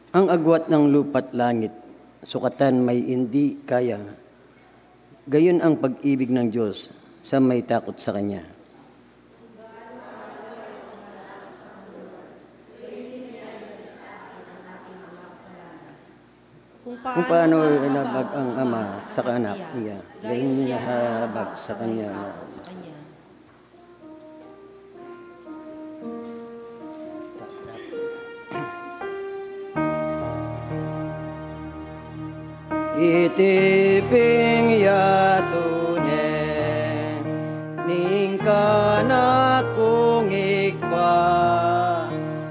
Ang agwat ng lupa't langit, sukatan may hindi kaya. Gayon ang pag-ibig ng Diyos sa may takot sa Kanya. Kung paano inabag ang Ama sa anak niya, gayon niya habag sa Kanya. Itiping yatune ning kana kung ikpa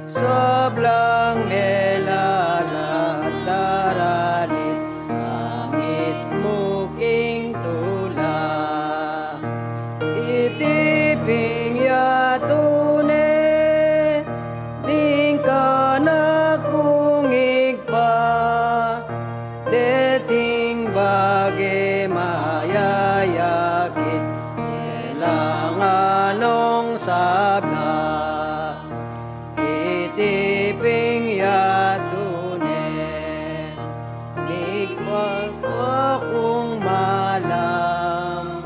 sablang melala daralit amit muking tula itiping yatune ning kana kung ikpa deting bagi mayayakit kailanganong sabna itiping yatune nikpag akong malam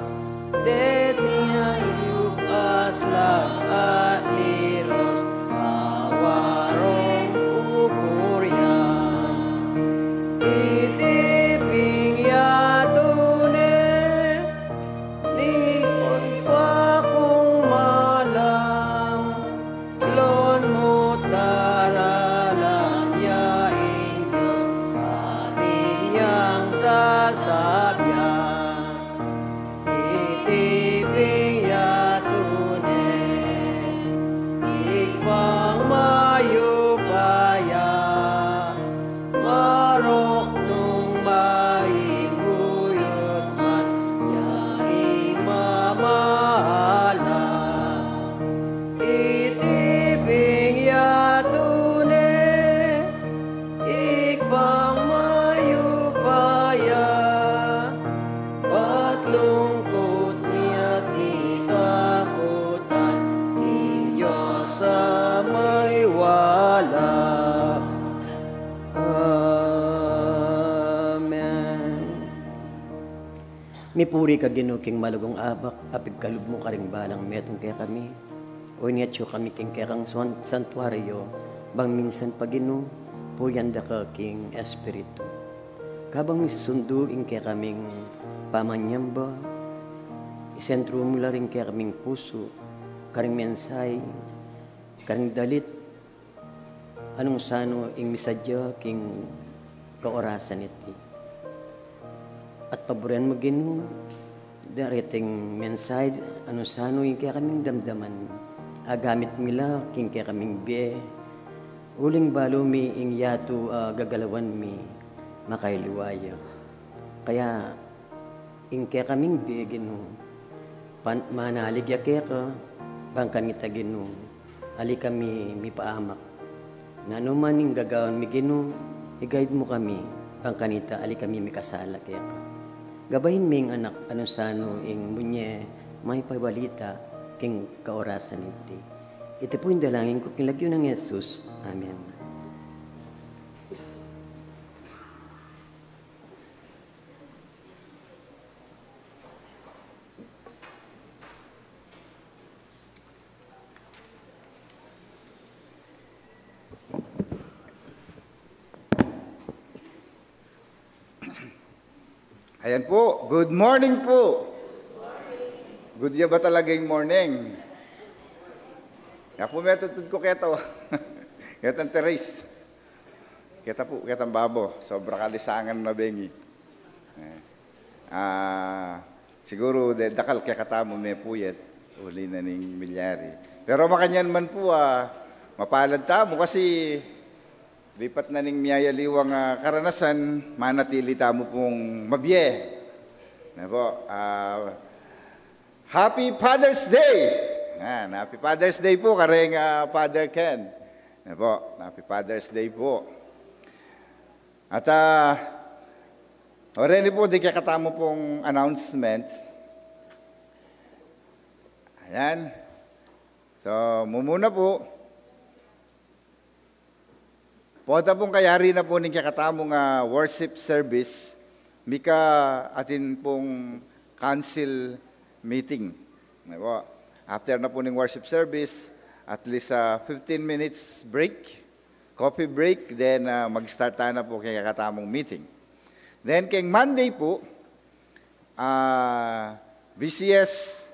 deting ayub aslang at liros awarong pupuryan itiping yatune Mipuri ka ginuking malugong abak, apig kalub mo karing balang metong kaya kami. O niyatyo kami king kerang santuario, bang minsan paginu, puyanda ka king espiritu. Kabang misusundo ing kaya kaming pamanyamba, isentro mula rin kaya kaming puso, karing mensay, karing dalit, anong sano ing misadya king kaorasan iti. At paboran mo ginu, darating mensay, anong sano yung kaya kaming damdaman, agamit mila king kaya kaming biye, uling balo mi ing yato gagalawan mi, makailiwaya. Kaya, ing kaya kaming biye ginu, manalig ya kaya ka, bangkan kita ginu, ali kami mi paamak. Na anuman yung gagawin mi ginu, i-guide mo kami, bangkanita, ali kami mi kasala kaya ka. Gabahin ming anak, ano sano, ing munye, may pabalita, king kaorasan iti. Ito po yung dalangin ko, kinlagyo ng Jesus. Amen. Ayan po, good morning po. Good ya ba talaga yung morning? Kaya po may tutod ko keto. Ketang Teres. Kita po, ketang babo. Sobra kalisangan na bengi. Siguro, dakal kaya katamo may puyet. Uli na ning milyari. Pero makanyan man po, mapalad tamo kasi lipat na ning miyayaliwang karanasan, manatili tamo pong mabiye. Na po, Happy Father's Day! Yan, Happy Father's Day po, kareng Father Ken. Na po, Happy Father's Day po. At, already po, di kaya katamo pong announcements. Ayan. So, mumuna po. Pota pong kayari na po ninyo katamong worship service, mika atin pong council meeting. After na po ng worship service, at least 15 minutes break, coffee break, then mag-start na po kaya katamong meeting. Then kay Monday po, VCS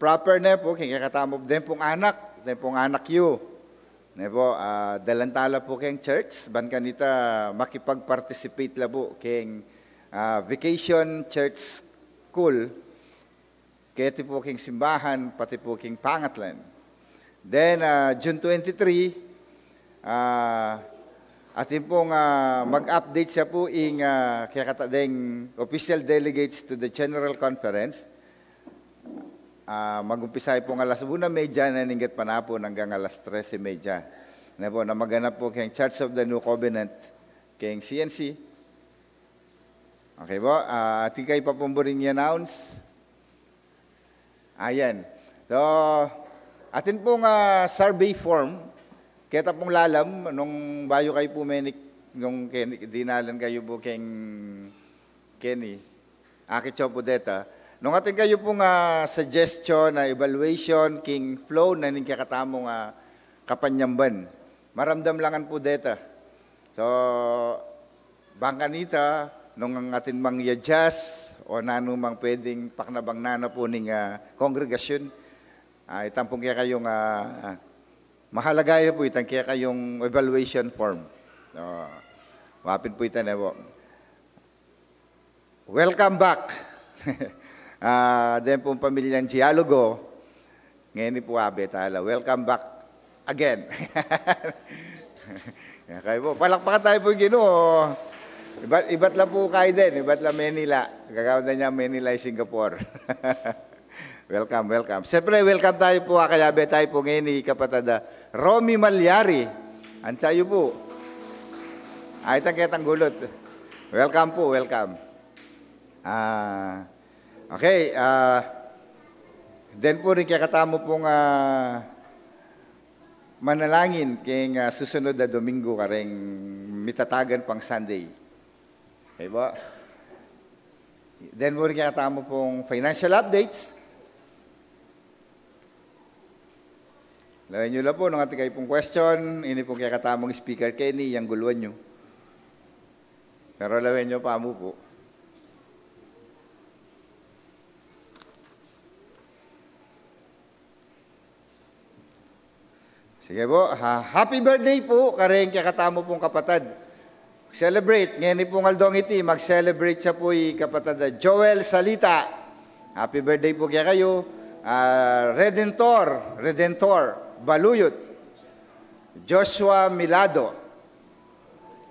proper na po, kaya katamong then pong anak you. Nebo, dalantala po kayong church, ban kanita makipag-participate la po kayong vacation church school, kaya po kayong simbahan, pati po kayong pangatlan. Then, June 23, atin pong mag-update siya po ing kaya katadeng official delegates to the General Conference. Mag-umpisay po ng alas 1:30 na ninggat pa na po hanggang alas 13:30. Na po, na maganap po kayong Church of the New Covenant, kayong CNC. Okay po, ating kayo pa pong rin i-announce. Ayan. So, atin pong survey form, kaya pong lalam, nung bayo kayo po menik, nung dinalan kayo po kayong Kenny, akit po deta, nung atin kayo pong suggestion na evaluation, king flow na ning kakatamong kapanyamban. Maramdam langan po deta. So, bangkanita, nung ang atin mang i-adjust o nanumang pwedeng paknabang nana po ning kongregasyon, itang pong kaya kayong mahalagaya po itang kaya kayong evaluation form. So, wapin po itan po. Welcome back. Then pong pamilyang Dialogo, ngayon po tala. Welcome back again. Kaya po, palakpakan tayo po Ginoo. Iba't lang po kayo din, iba't lang Manila. Gagawin na niya Manila Singapore. Welcome, welcome. Siyempre, welcome tayo po, kayabe tayo po ngayon ni kapatada Romy Malyari. Ansayo po. Ay, kitang gulot. Welcome po, welcome. Okay, then po rin kakatamo pong manalangin kayong susunod na Domingo kareng mitatagan pang Sunday. Okay ba? Then po rin kinakatamo pong financial updates. Lawin nyo lang po, nung ating kayo pong question, ini pong kinakatamong Speaker Kenny, yung guluan nyo. Pero lawin nyo pa mo po. Sige po, happy birthday po, kareng kakatamo pong kapatad. Celebrate, ngayon pong Aldong iti, mag-celebrate siya po kapatad Joel Salita. Happy birthday po kaya kayo. Redentor, Baluyot. Joshua Milado.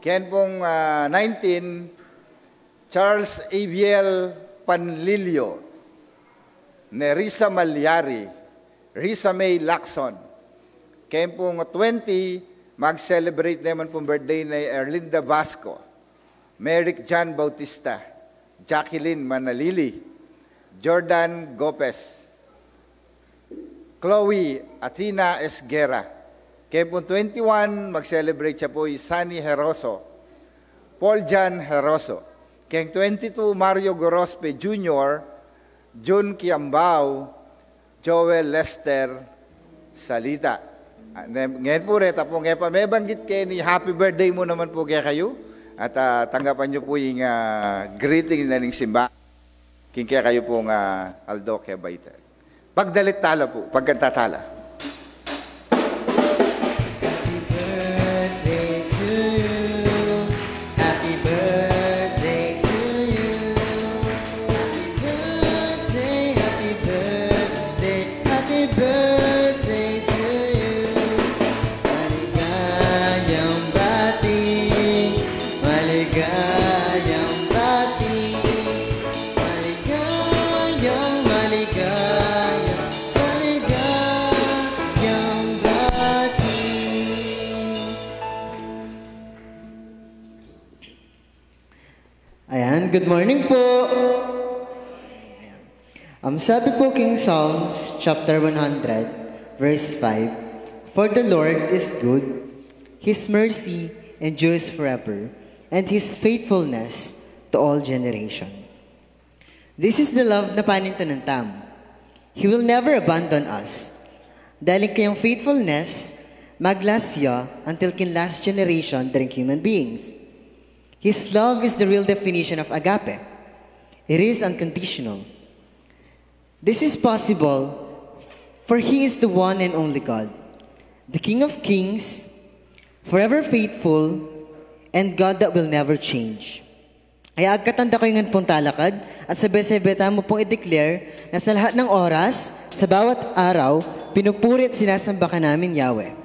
Ken pong 19, Charles Abiel Panlilio. Nerissa Malyari. Risa May Lacson. Ken pong 20, mag-celebrate naman pong birthday na Erlinda Vasco, Merrick John Bautista, Jacqueline Manalili, Jordan Gopez, Chloe Athena Esguera. Kaya po 21, mag-celebrate siya po Sunny Heroso, Paul Jan Heroso. Kaya 22, Mario Gorospe Jr., June Kiambao, Joel Lester Salita. Ngayon po reta po, ngayon pa may banggit kayo ni happy birthday mo naman po kaya kayo. At tanggapan nyo po yung greeting na ng simba. King kaya kayo pong Aldo kaya baita. Pagdalit tala po, pagkantatala. Happy birthday to you. Happy birthday to you. Happy birthday, happy birthday, happy birthday to you. Maligayang bati, maligayang bati, maligayang bati. Ayan, good morning po. Sabi po King Psalms chapter 100 verse 5, For the Lord is good, His mercy endures forever, and His faithfulness to all generation. This is the love na panintanantam. He will never abandon us. Dahil kayang faithfulness, maglast siya until kin last generation during human beings. His love is the real definition of agape. It is unconditional. This is possible for He is the one and only God, the King of kings, forever faithful, and God that will never change. Ay agkatanda ko yung pong talakad at sabi-sabita mo pong i-declare na sa lahat ng oras, sa bawat araw, pinupuri at sinasamba ka namin, Yahweh.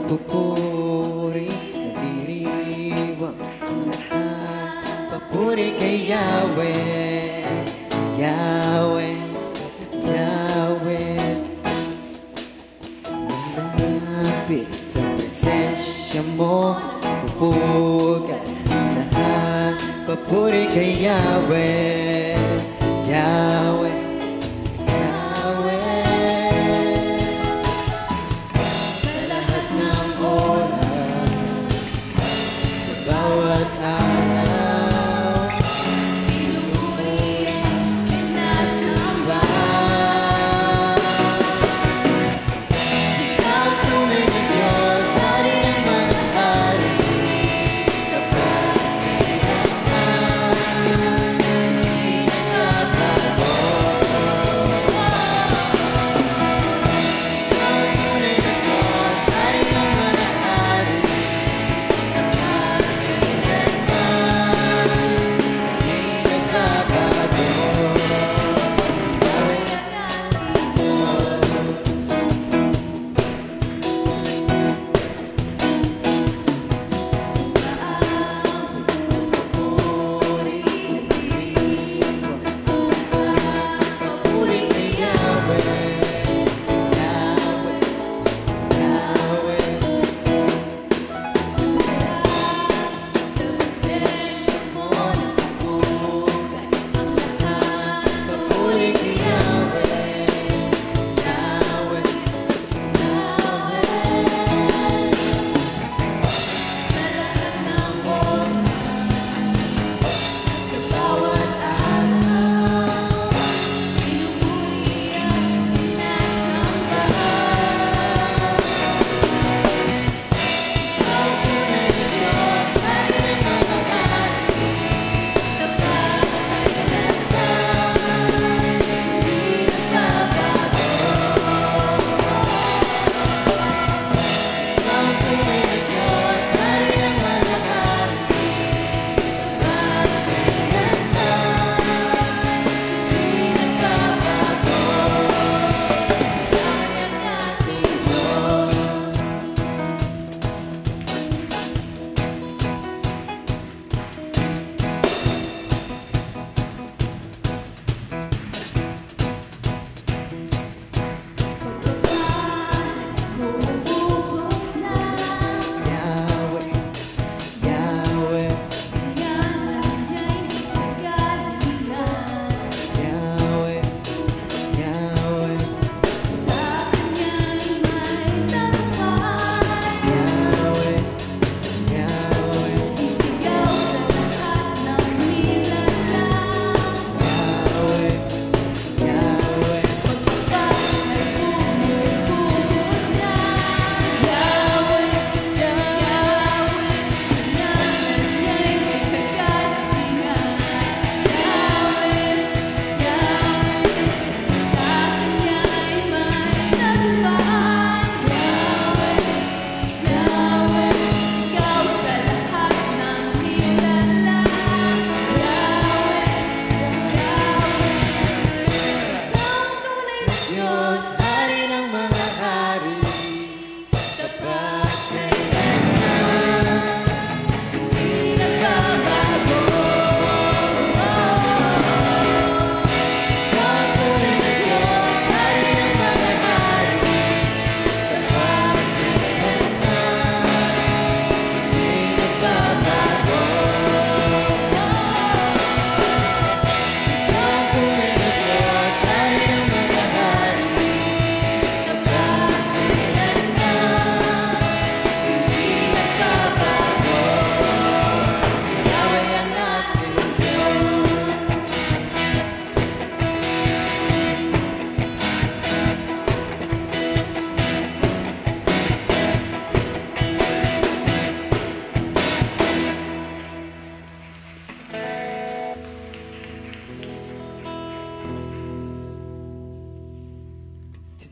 Nagpupuri, nagdiriwang lahat. Papuri kay Yahweh, Yahweh, Yahweh. Malapit sa presensya mo, pupugat lahat. Papuri kay Yahweh, Yahweh, Yahweh. Sa lahat ng oras, sa bawat araw, pinupuri, sinasamba. Ikaw tunay na Diyos, hari ng mga hari, kapag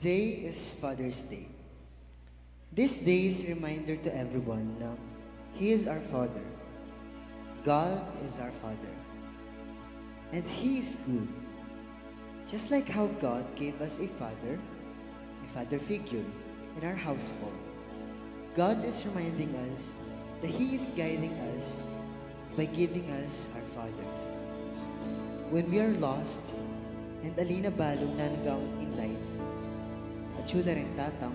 Today is Father's Day. This day is a reminder to everyone na He is our Father. God is our Father. And He is good. Just like how God gave us a father figure in our household, God is reminding us that He is guiding us by giving us our fathers. When we are lost and alinabalong nanagang in life, atsula rin tatang,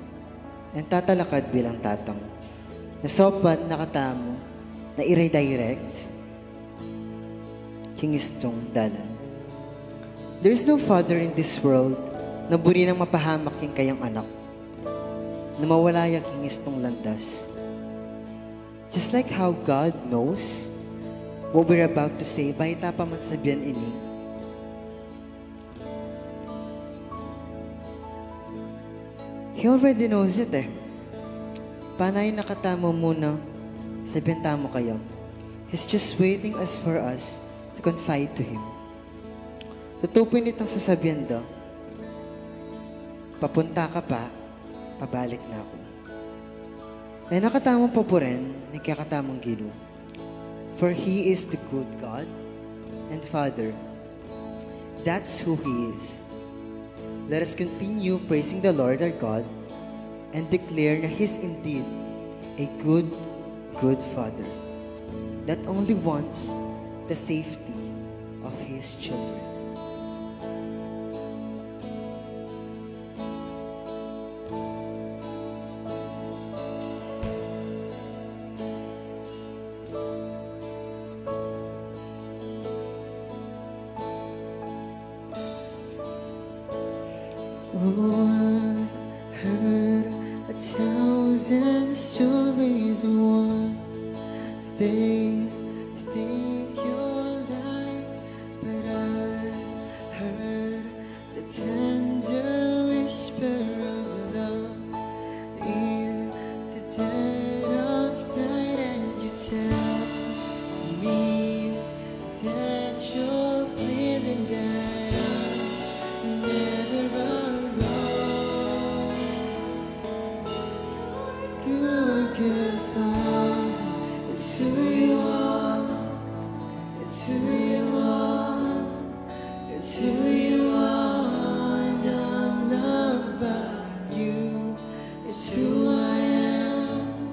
and tatalakad bilang tatang, na sopat nakatamo, na i-redirect, hingistong dalan. There is no father in this world na buri nang mapahamak yung kayang anak, na mawala yung hingistong landas. Just like how God knows what we're about to say, bahita pa man sabihan ini, He already knows it eh. Panay nakatamo muna, sabihan tamo kayo. He's just waiting us for us to confide to Him. Tutupoy nitong sasabihan daw, papunta ka pa, pabalik na ako. Ay nakatamang pa po rin, nagkakatamang Ginoo. For He is the good God and Father. That's who He is. Let us continue praising the Lord our God and declare na He is indeed a good, good Father that only wants the safety of His children. Oh, I heard 1,000 stories of one. They think you're lying, but I heard the tender whisper of love in the dead of night, and you tell me that you're pleasing, that I'm never alone. Good Father, it's who you are, it's who you are, it's who you are, and I'm loved by you. It's who I am,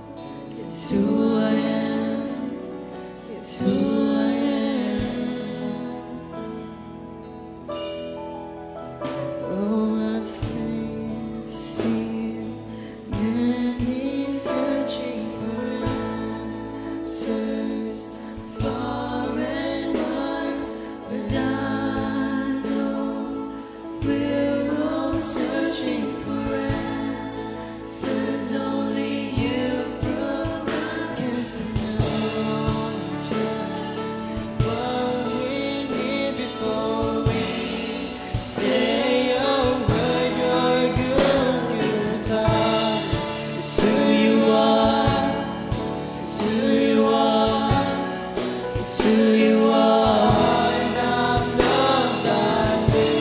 it's who I am, it's who I am. Oh, I've seen many searching for answers far and wide, but I know we're all searching for answers only you provide. 'Cause I know just what we need before we say a word. You're a good, good Father. It's who you are, it's who you are, it's who you are, and I'm not like you.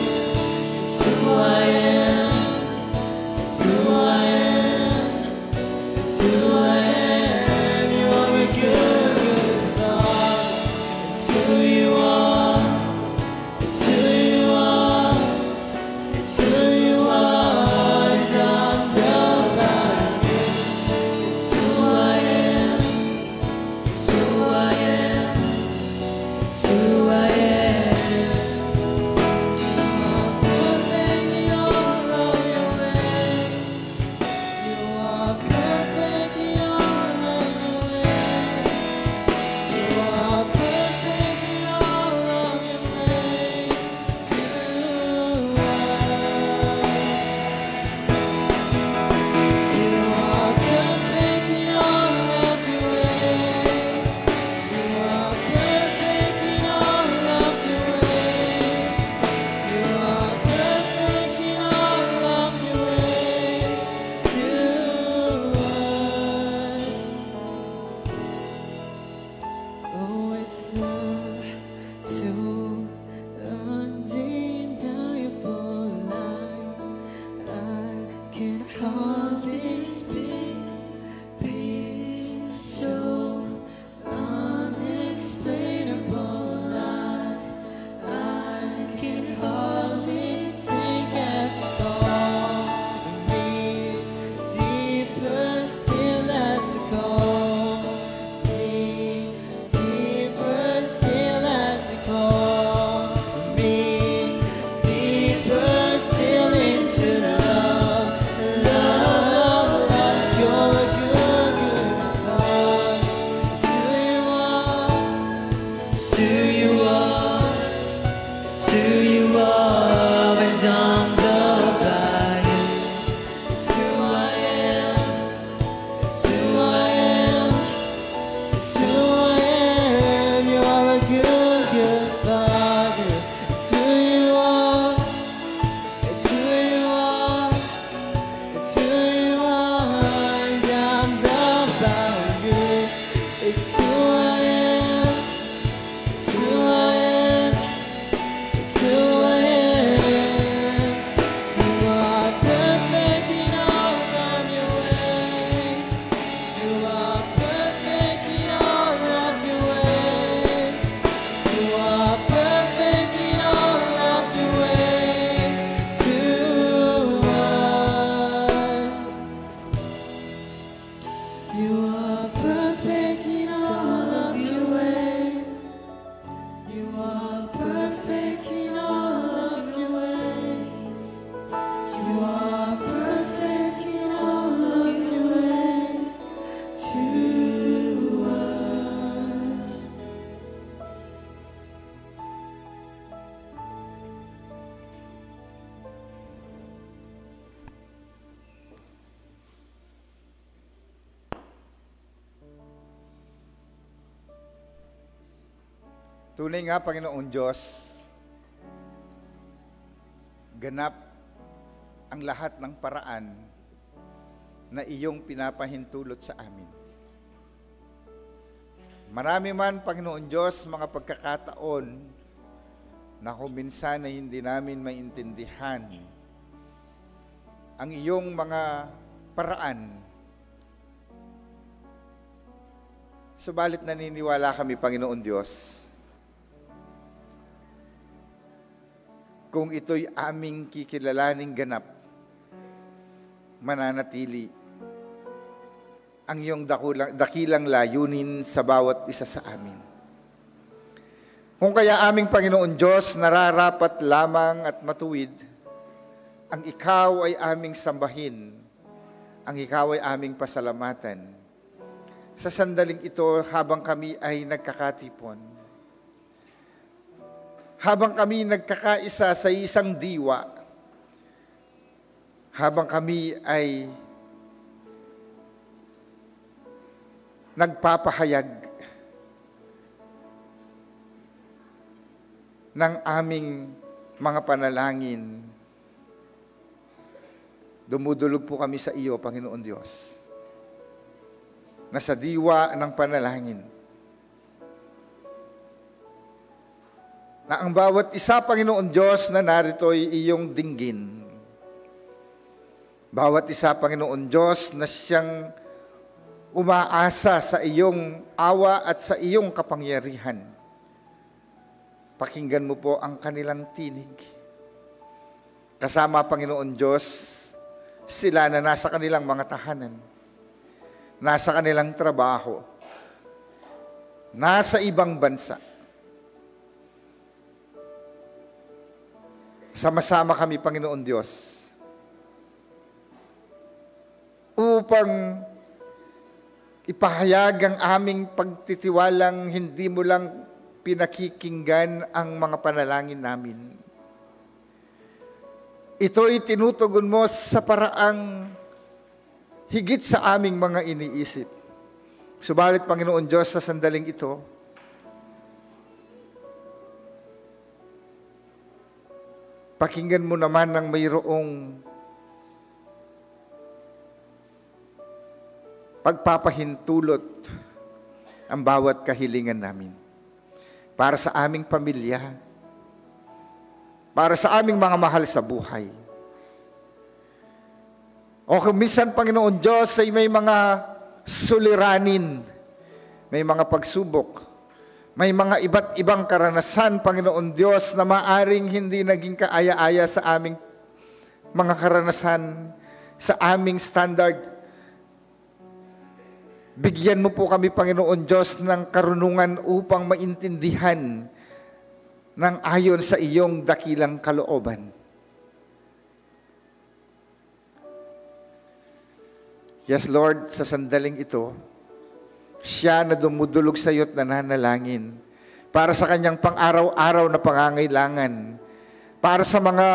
It's who I am, it's who I am, it's who I am. You're a good, good Father. It's who you are, it's who you are, it's who you are, and I'm not like you. It's who I am, it's who I am, it's who I am. You are perfect in all of your ways. You are perfect in all of your ways. You are perfect in all of your ways to us. Tunay nga, Panginoon Diyos, ganap ang lahat ng paraan na iyong pinapahintulot sa amin. Marami man, Panginoon Diyos, mga pagkakataon na kung minsan ay hindi namin maintindihan ang iyong mga paraan. Subalit naniniwala kami, Panginoon Diyos, kung ito'y aming kikilalaning ganap, mananatili ang iyong dakilang layunin sa bawat isa sa amin. Kung kaya aming Panginoon Diyos, nararapat lamang at matuwid, ang ikaw ay aming sambahin, ang ikaw ay aming pasalamatan. Sa sandaling ito, habang kami ay nagkakatipon, habang kami nagkakaisa sa isang diwa, habang kami ay nagpapahayag ng aming mga panalangin, dumudulog po kami sa iyo, Panginoon Diyos, na sa diwa ng panalangin, na ang bawat isa, Panginoon Diyos, na narito'y iyong dinggin. Bawat isa, Panginoon Diyos, na siyang umaasa sa iyong awa at sa iyong kapangyarihan. Pakinggan mo po ang kanilang tinig. Kasama, Panginoon Diyos, sila na nasa kanilang mga tahanan, nasa kanilang trabaho, nasa ibang bansa. Sama-sama kami, Panginoon Diyos, upang ipahayag ang aming pagtitiwalang hindi mo lang pinakikinggan ang mga panalangin namin. Ito'y tinutugon mo sa paraang higit sa aming mga iniisip. Subalit, Panginoon Diyos, sa sandaling ito, pakinggan mo naman ng mayroong pagpapahintulot ang bawat kahilingan namin. Para sa aming pamilya, para sa aming mga mahal sa buhay. O kung minsan, Panginoon Diyos, ay may mga suliranin, may mga pagsubok, may mga iba't ibang karanasan, Panginoon Diyos, na maaring hindi naging kaaya-aya sa aming mga karanasan, sa aming standard. Bigyan mo po kami, Panginoon Diyos, ng karunungan upang maintindihan ng ayon sa iyong dakilang kalooban. Yes, Lord, sa sandaling ito, siya na dumudulog sa iyo at nananalangin para sa kanyang pang-araw-araw na pangangailangan, para sa mga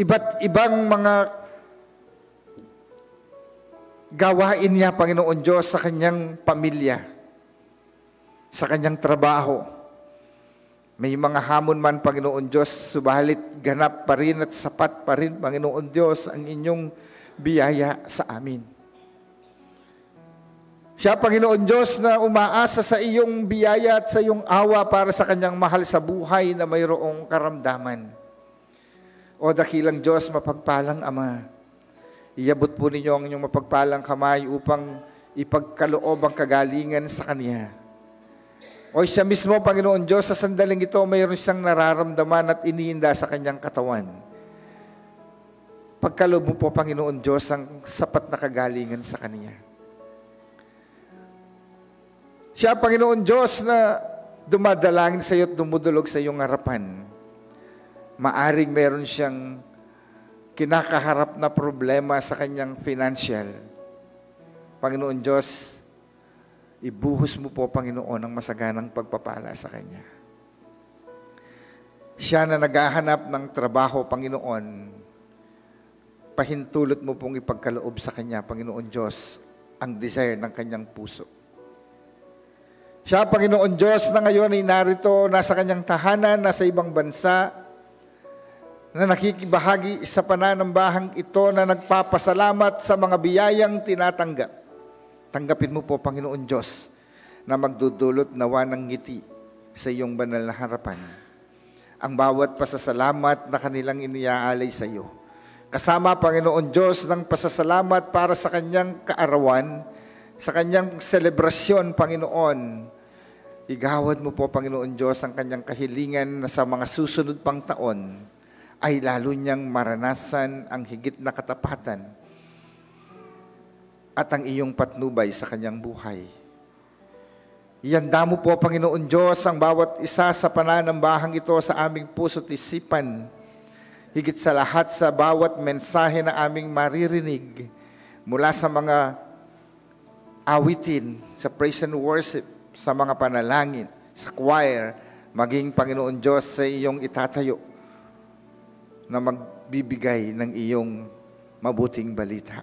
iba't ibang mga gawain niya, Panginoon Diyos, sa kanyang pamilya, sa kanyang trabaho. May mga hamon man, Panginoon Diyos, subalit ganap pa rin at sapat pa rin, Panginoon Diyos, ang inyong biyaya sa amin. Siya, Panginoon Diyos, na umaasa sa iyong biyaya at sa iyong awa para sa kanyang mahal sa buhay na mayroong karamdaman. O dakilang Diyos, mapagpalang Ama, iabot po ninyo ang inyong mapagpalang kamay upang ipagkaloob ang kagalingan sa Kanya. O siya mismo, Panginoon Diyos, sa sandaling ito, mayroon siyang nararamdaman at iniinda sa kanyang katawan. Pagkaloob mo po, Panginoon Diyos, ang sapat na kagalingan sa Kanya. Siya, Panginoon Diyos, na dumadalangin sa iyo at dumudulog sa iyong harapan. Maaring mayroon siyang kinakaharap na problema sa kanyang financial. Panginoon Diyos, ibuhos mo po, Panginoon, ang masaganang pagpapala sa kanya. Siya na naghahanap ng trabaho, Panginoon, pahintulot mo pong ipagkaloob sa kanya, Panginoon Diyos, ang desire ng kanyang puso. Siya, Panginoon Diyos, na ngayon ay narito, nasa kanyang tahanan, nasa ibang bansa, na nakikibahagi sa pananambahang ito na nagpapasalamat sa mga biyayang tinatanggap. Tanggapin mo po, Panginoon Diyos, na magdudulot nawa ng ngiti sa iyong banal na harapan. Ang bawat pasasalamat na kanilang iniaalay sa iyo. Kasama, Panginoon Diyos, ng pasasalamat para sa kanyang kaarawan, sa kanyang selebrasyon, Panginoon. Igawad mo po, Panginoon Diyos, ang kanyang kahilingan na sa mga susunod pang taon ay lalo niyang maranasan ang higit na katapatan at ang iyong patnubay sa kanyang buhay. Ihanda mo po, Panginoon Diyos, ang bawat isa sa pananambahang ito sa aming puso't isipan. Higit sa lahat sa bawat mensahe na aming maririnig mula sa mga awitin, sa praise and worship, sa mga panalangin, sa choir, maging Panginoon Diyos sa iyong itatayo na magbibigay ng iyong mabuting balita.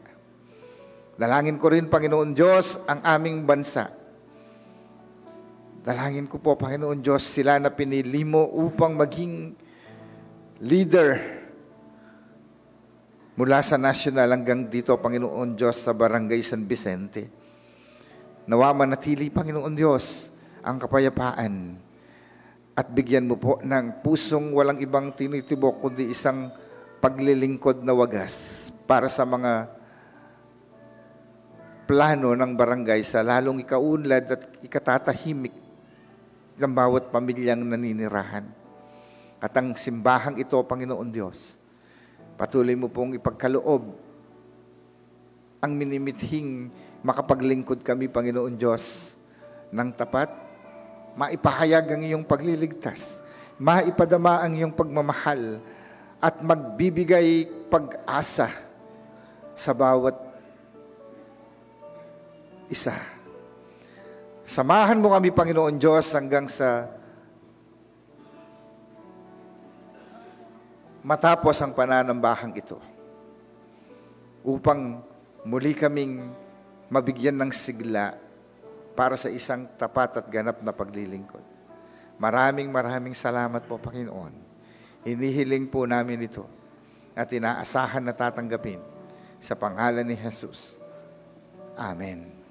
Dalangin ko rin, Panginoon Diyos, ang aming bansa. Dalangin ko po, Panginoon Diyos, sila na pinili mo upang maging leader mula sa national hanggang dito, Panginoon Diyos, sa Barangay San Vicente. Nawa manatili, Panginoon Diyos, ang kapayapaan at bigyan mo po ng pusong walang ibang tinitibok kundi isang paglilingkod na wagas para sa mga plano ng barangay sa lalong ikaunlad at ikatatahimik ng bawat pamilyang naninirahan. At ang simbahang ito, Panginoon Diyos, patuloy mo pong ipagkaloob ang minimithing makapaglingkod kami, Panginoon Diyos, ng tapat, maipahayag ang iyong pagliligtas, maipadama ang iyong pagmamahal, at magbibigay pag-asa sa bawat isa. Samahan mo kami, Panginoon Diyos, hanggang sa matapos ang pananambahang ito, upang muli kaming mabigyan ng sigla para sa isang tapat at ganap na paglilingkod. Maraming salamat po, Panginoon. Inihiling po namin ito at inaasahan na tatanggapin sa pangalan ni Jesus. Amen.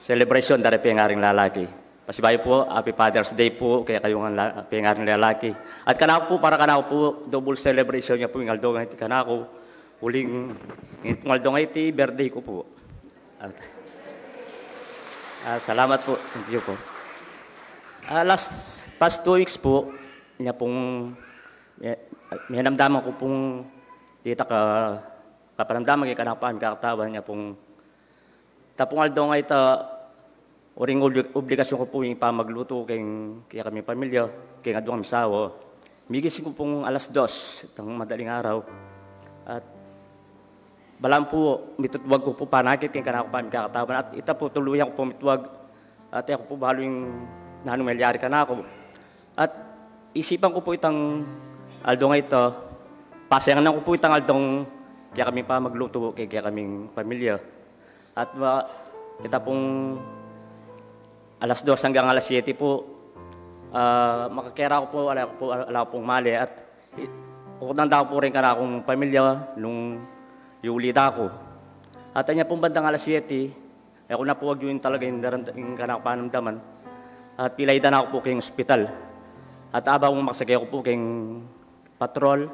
celebration dari pengaring lalaki. Pasibayo po, Happy Father's Day po, kaya kayo nga pengaring lalaki. At kanako po, para kanako po, double celebration niya po yung aldo nga iti kanako. Huling, yung aldo nga iti, birthday ko po. At, salamat po, thank you po. Past 2 weeks po, niya pong, may namdaman ko pong, dita kaparamdaman kay kanapaan, kakatawan niya pong, tapong aldo nga ito, oring obligasyon ko po yung pamagluto kaya kami pamilya, kaya nga doon kami sawa. Migising ko pong 2:00, itong madaling araw. At balang po, mitutwag ko po panakit kaya kanapaan, kakatawan. At ita po, tuluyan ko po mitwag. At ako po balo yung nanumelyari ka na ako. At isipan ko po itang aldo nga ito, pasayangan ko po itang aldong kaya kami pamagluto kaya kaming pamilya. At ita pong 2:00 hanggang 7:00 po, makakera ko po, wala pong mali. At kukutanda ko po rin ka na akong pamilya nung iulid ako. At niya pong bandang 7:00, ako na po wag yun talaga yung kanakapanamdaman. At pilaydan ako po kayong ospital. At abang maksagay ako po kayong patrol,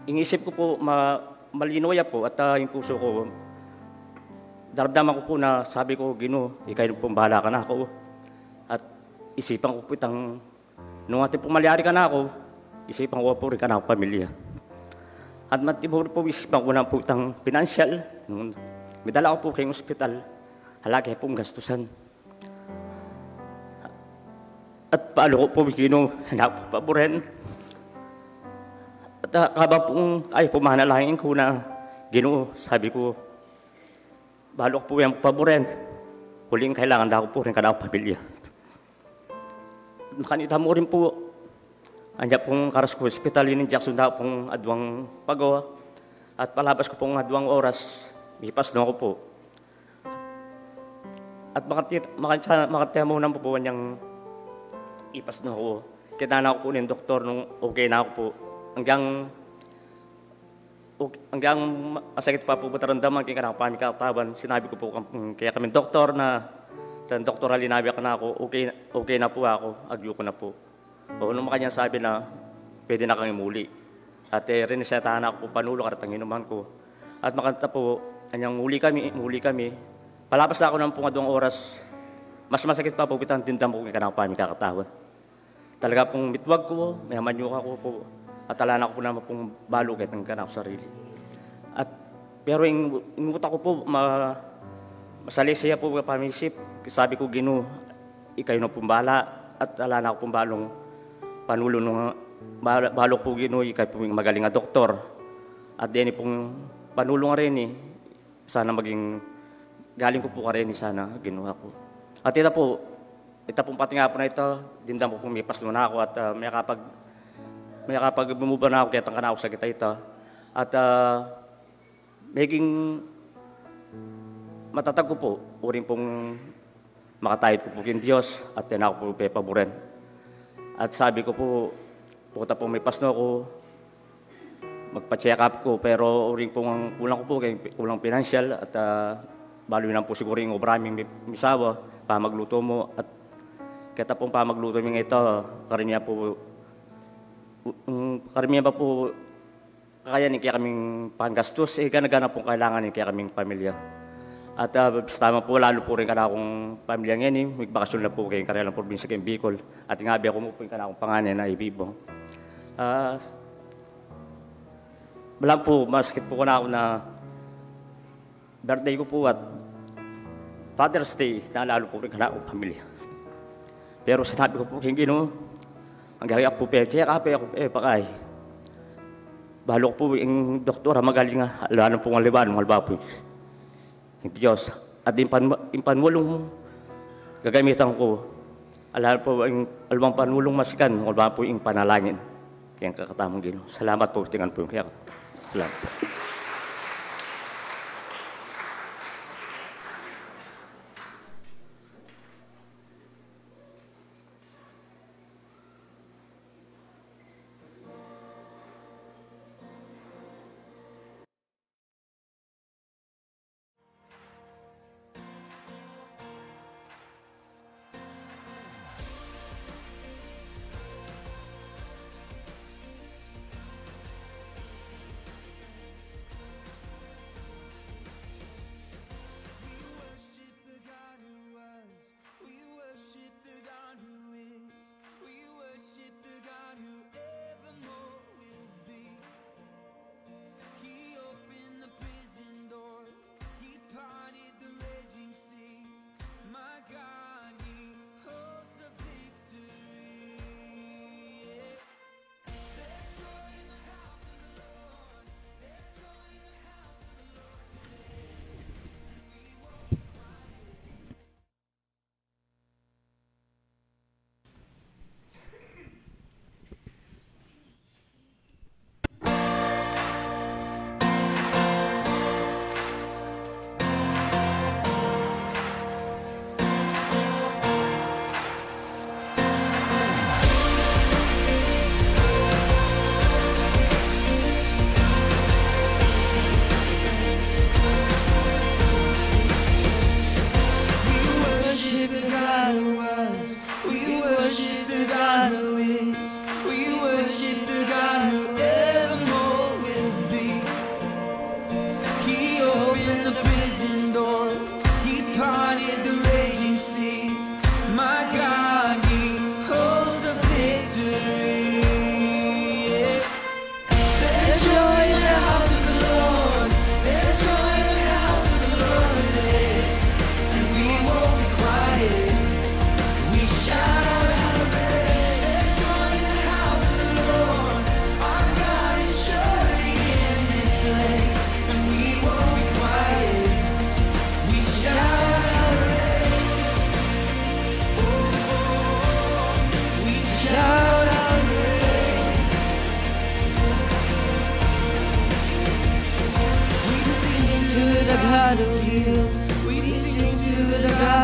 inisip ko po, malinoya po, at yung puso ko, daramdaman ko po na sabi ko, Ginoo, ikay pong bahala ka na ako. At isipan ko po itang, nung ating pumalyari ka na ako, isipan ko po rin ka na ako pamilya. At matibor po, isipan ko na po itang financial. Nung medala ko po kayong ospital, halagi pong gastusan. At paano ko po, Ginoo, napapaboren. At habang pong, pumanalangin ko na, Ginoo, sabi ko, balok po yung paboren. Huling kailangan na ako po rin ka na pamilya. Makanita mo rin po, andyan pong karas ko hospital, yun yung Jackson na pong adwang pagawa. At palabas ko pong adwang oras, ipas na ako po. At makatya mo na po niyang ipas na ako. Kita na ako po ng doktor nung okay na ako po. Hanggang masakit pa po batarandaman kaya kanakapan kataban, sinabi ko po kaya kami doktor na doktor halinabi ako na ako, okay na po ako, agyo ko na po. O nung makanya sabi na pwede na kang imuli. At rinisetahan ako po panulo karatang inuman ko. At makanta po, anyang muli kami. Palabas na ako ng pungadong oras, mas masakit pa po bitang tindam ko kaya kanakapan kakatawan. Talaga pong mitwag ko, may hamanyok ako po. At alala ko naman pong balo kahit ang kanak sarili. Pero yung utak ko po, masalisaya po pamisip. Sabi ko, Ginoo, ikaw na pong bala. At alala ko pong panulo nung balo po, Ginoo, ikaw po yung magaling na doktor. At din pong panulo nga rin sana maging galing ko po ka rin sana ginawa ko. At ito pong pati nga po na ito, dindam po pumipas na ako at may kapag bumuba na ako, kaya tangka na ako sa kita ito. At maging matatag ko po, uring pong makatayid ko po yung Diyos at yan ako po pepaboren. At sabi ko po, puta po may pasno ko, magpa-check up ko, pero uring pong kulang ko po, kulang financial at balo yun po siguro yung obraming misawa, pamagluto mo. At kaya pong pamagluto mo ito, karamihan pa po kakayanin kaya kaming panggastos, gana-gana pong kailangan kaya kaming pamilya. At tama po, lalo po rin ka na akong pamilya ngayon, may bakasyon na po kayong Karelang Probinsya kayong Bicol. At nga ako mo po yung ka na akong pangalan na ibibong. Malang po, masakit po ko na ako na birthday ko po at Father's Day, naalalo po rin ka na akong pamilya. Pero sinabi ko po, Ginoo, ang gagawin po, check up ako, pakay. Balo ko po yung doktora, magaling nga, alam po ang liban, malba po yung Diyos. At yung panulong gagamitan ko, alam po yung alawang panulong masikan, malba po yung panalangin. Kaya ang kakatamang Ginoo. Salamat po, tingnan po yung kaya. Salamat po.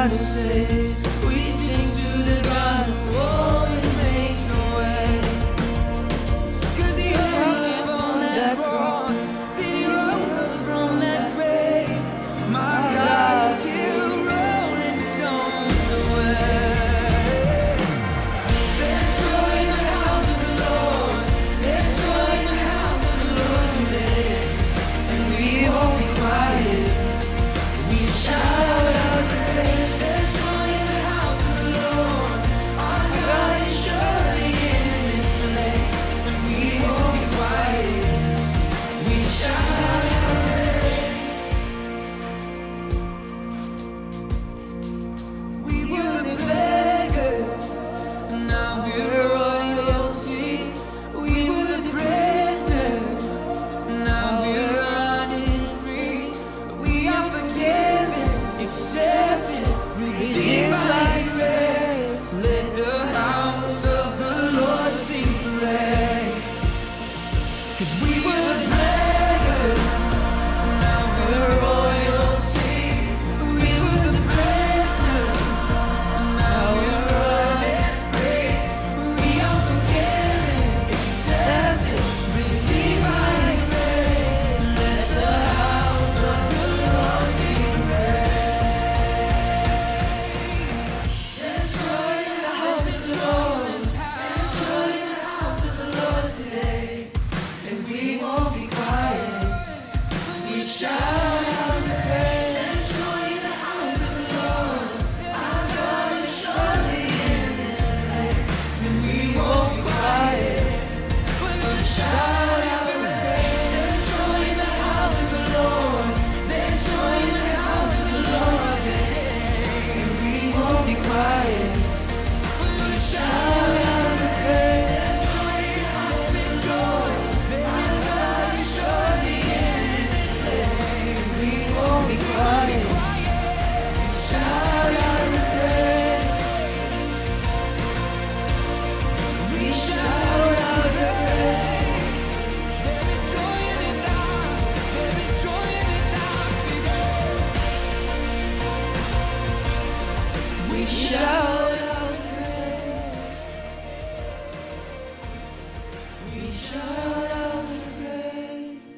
God who saves. We sing to the God who always makes a way. 'Cause he hung on that cross, then he rose up from that grave. My God is still rolling stones away. There's joy in the house of the Lord. There's joy in the house of the Lord today. And we won't be quiet. We shout out praise. There's joy in the house of the Lord. Our God is surely in this place. And we won't be quiet. We shout out praise. We were the beggars, now we're royalty. We were the prisoners, now we're running free. We are forgiven, accepted, redeemed by grace. Let the house of the Lord sing praise. 'Cause we were the beggars, now we're royalty. We were the prisoners, now we're running free. We are forgiven, accepted, redeemed by grace. Let the house of the Lord sing praise. There's joy in the house of the Lord. There's joy in the house of the Lord today. And we won't be quiet. We shout out praise. There's joy in the house of the Lord. Our God is surely in this place. And we won't be quiet. We'll shout out praise. There's joy in the house of the Lord. There's joy in the house of the Lord today. And we won't be quiet. We'll shout out praise. There's joy in the house of the Lord. Our God is surely in this place. And we won't be quiet. Shout out praise. We shout out praise. There is joy in His house. There is joy in His house today. We shout out praise. We shout out praise.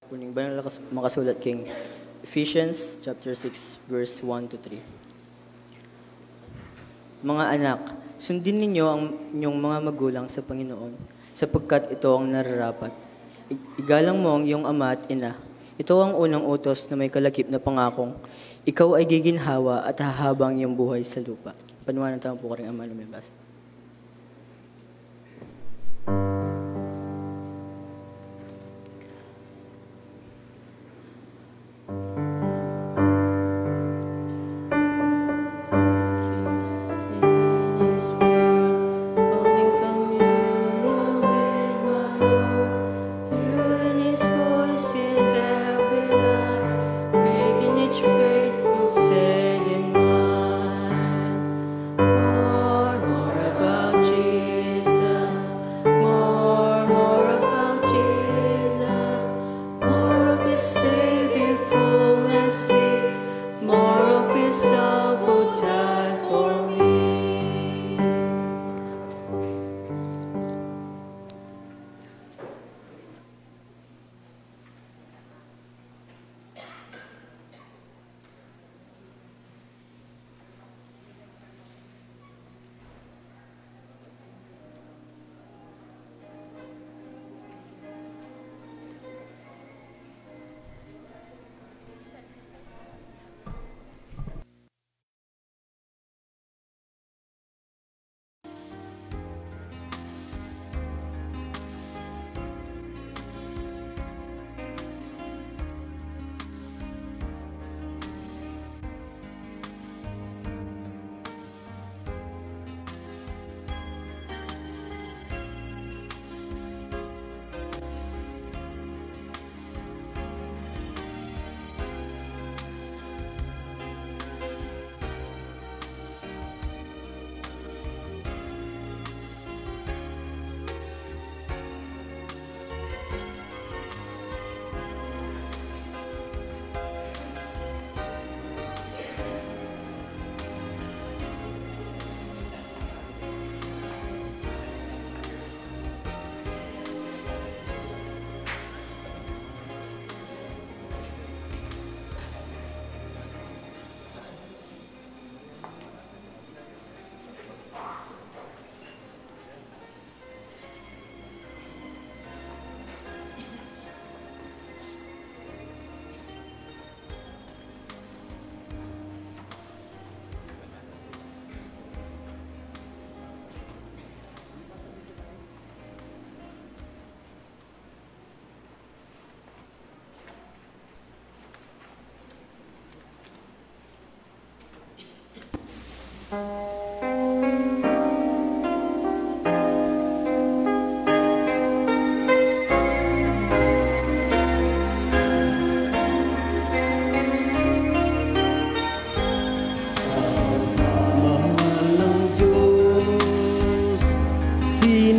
Kuning banal makasulat king Ephesians chapter 6 verse 1 to 3. Mga anak, sundin ninyo ang inyong mga magulang sa Panginoon, sapagkat ito ang nararapat. Igalang mo ang iyong ama at ina. Ito ang unang utos na may kalakip na pangakong, ikaw ay giginhawa at hahabang iyong buhay sa lupa. Panuwanan tayo po ka rin ama lumibas. More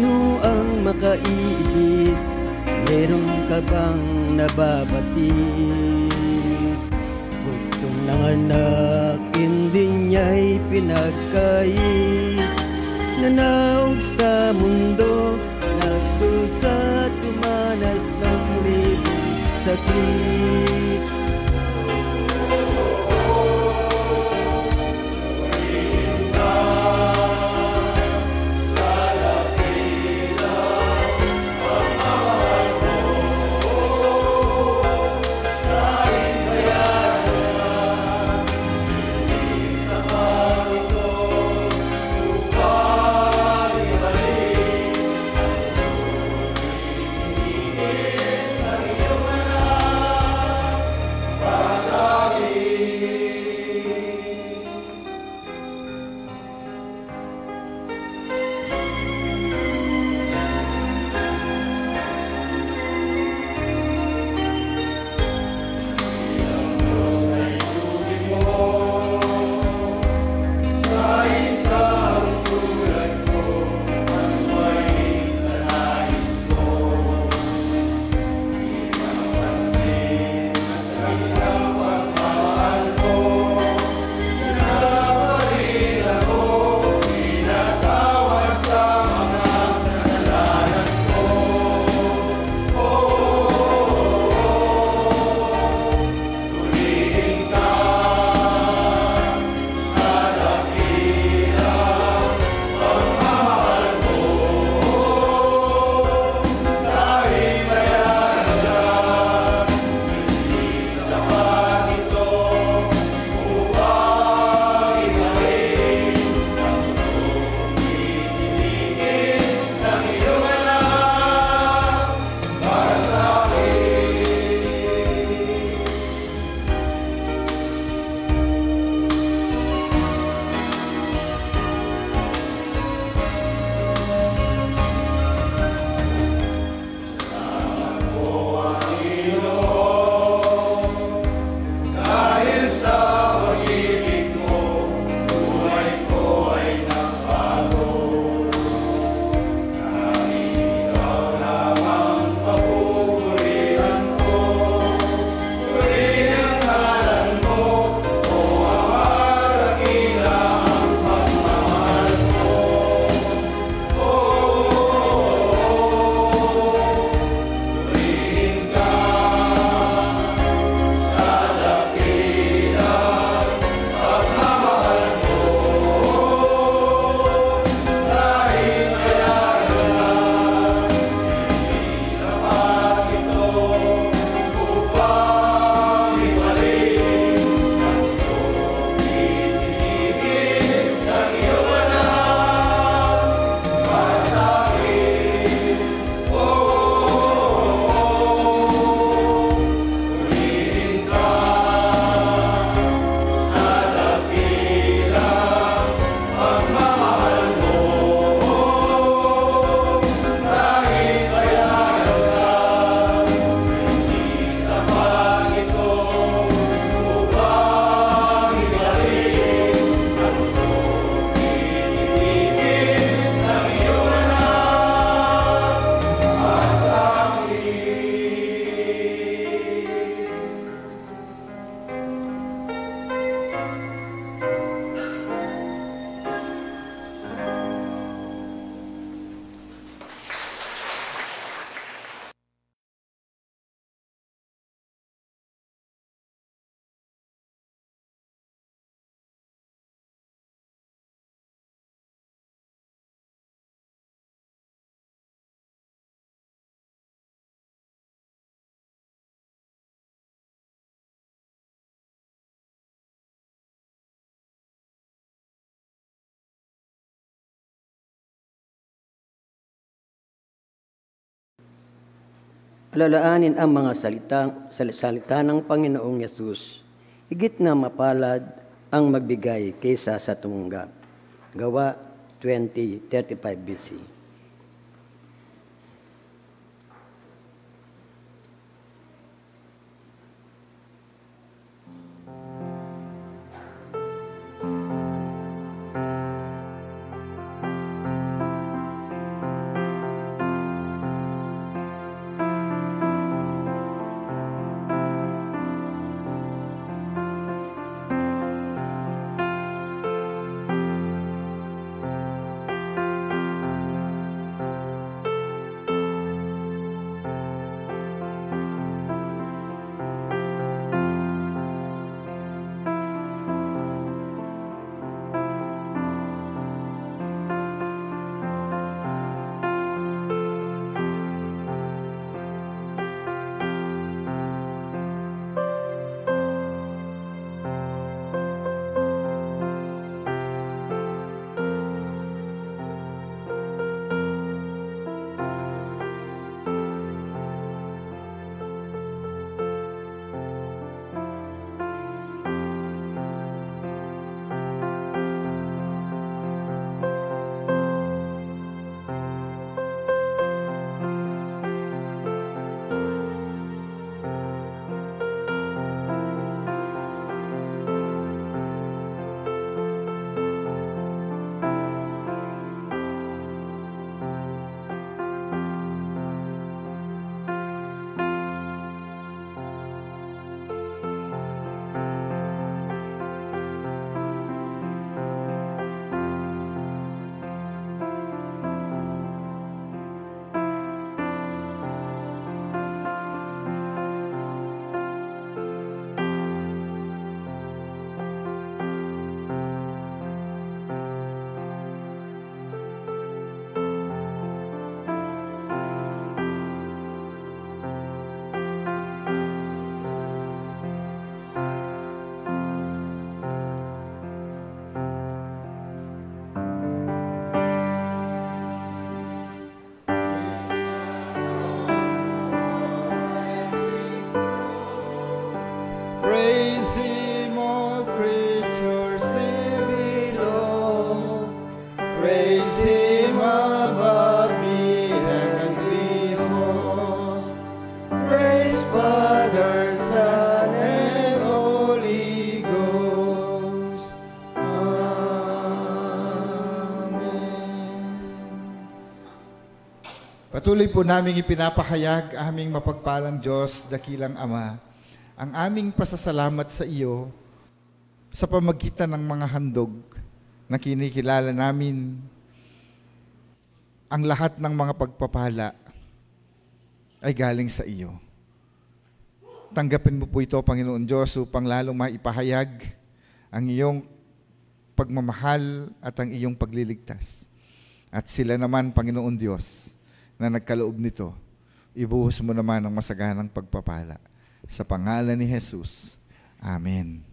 Sino ang makaiigit? Meron ka bang nababatid? Bugtong ng anak, hindi niya'y pinagkait. Nanaog sa mundo, nagdusa, tumanas ng libong sakit. Alalaanin ang mga salita ng Panginoong Yesus. Higit na mapalad ang magbigay kaysa sa tumanggap. Gawa 20:35 BC. Patuloy po naming ipinapahayag aming mapagpalang Diyos, dakilang Ama, ang aming pasasalamat sa iyo sa pamagitan ng mga handog na kinikilala namin ang lahat ng mga pagpapala ay galing sa iyo. Tanggapin mo po ito, Panginoon Diyos, upang lalong maipahayag ang iyong pagmamahal at ang iyong pagliligtas. At sila naman, Panginoon Diyos, na nagkaloob nito, ibuhos mo naman ang masaganang pagpapala. Sa pangalan ni Jesus. Amen.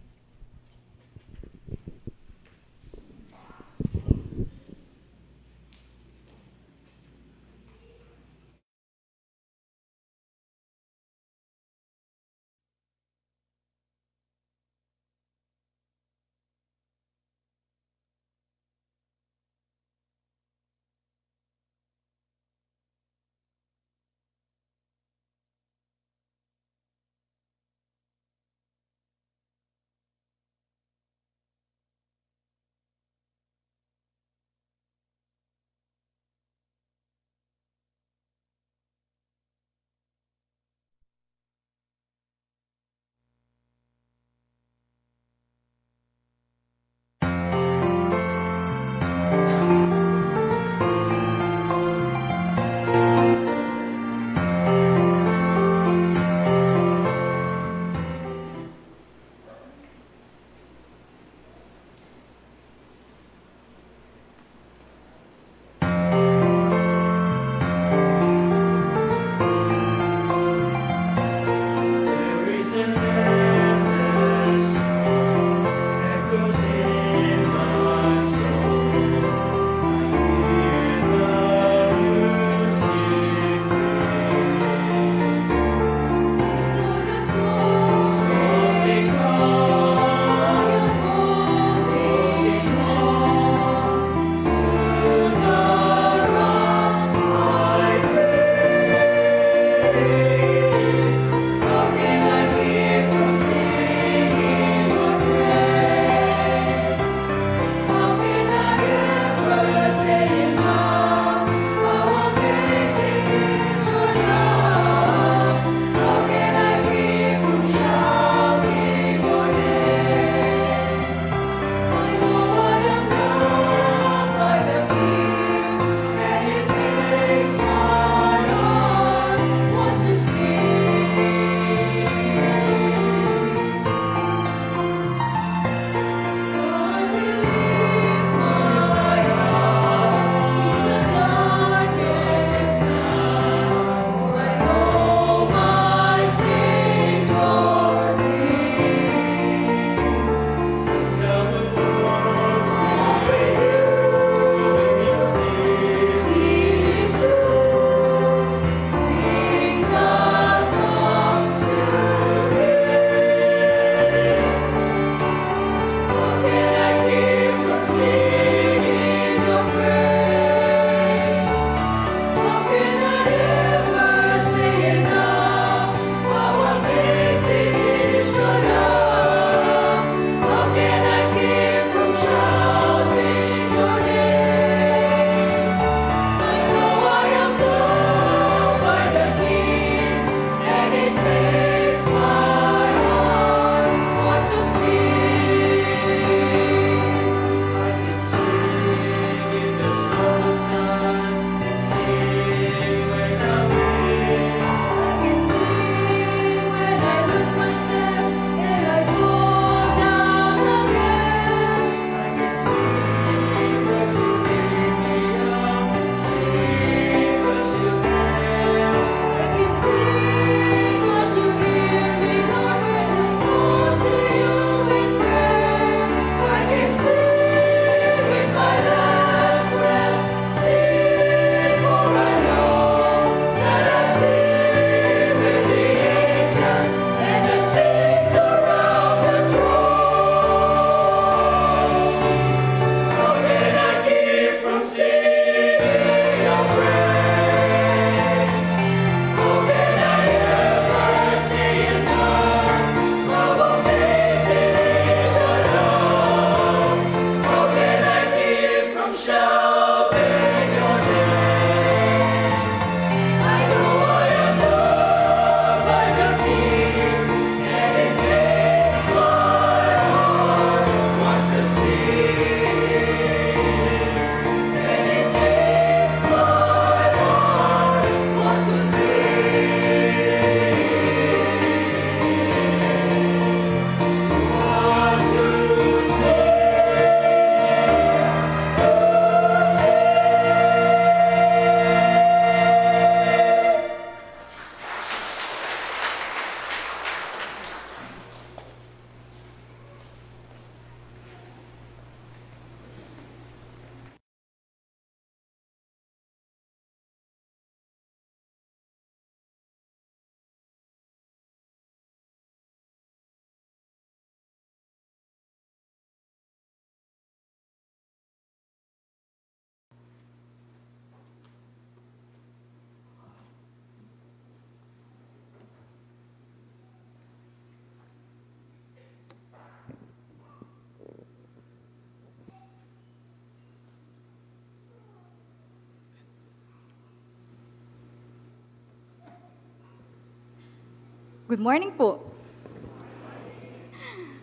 Good morning po.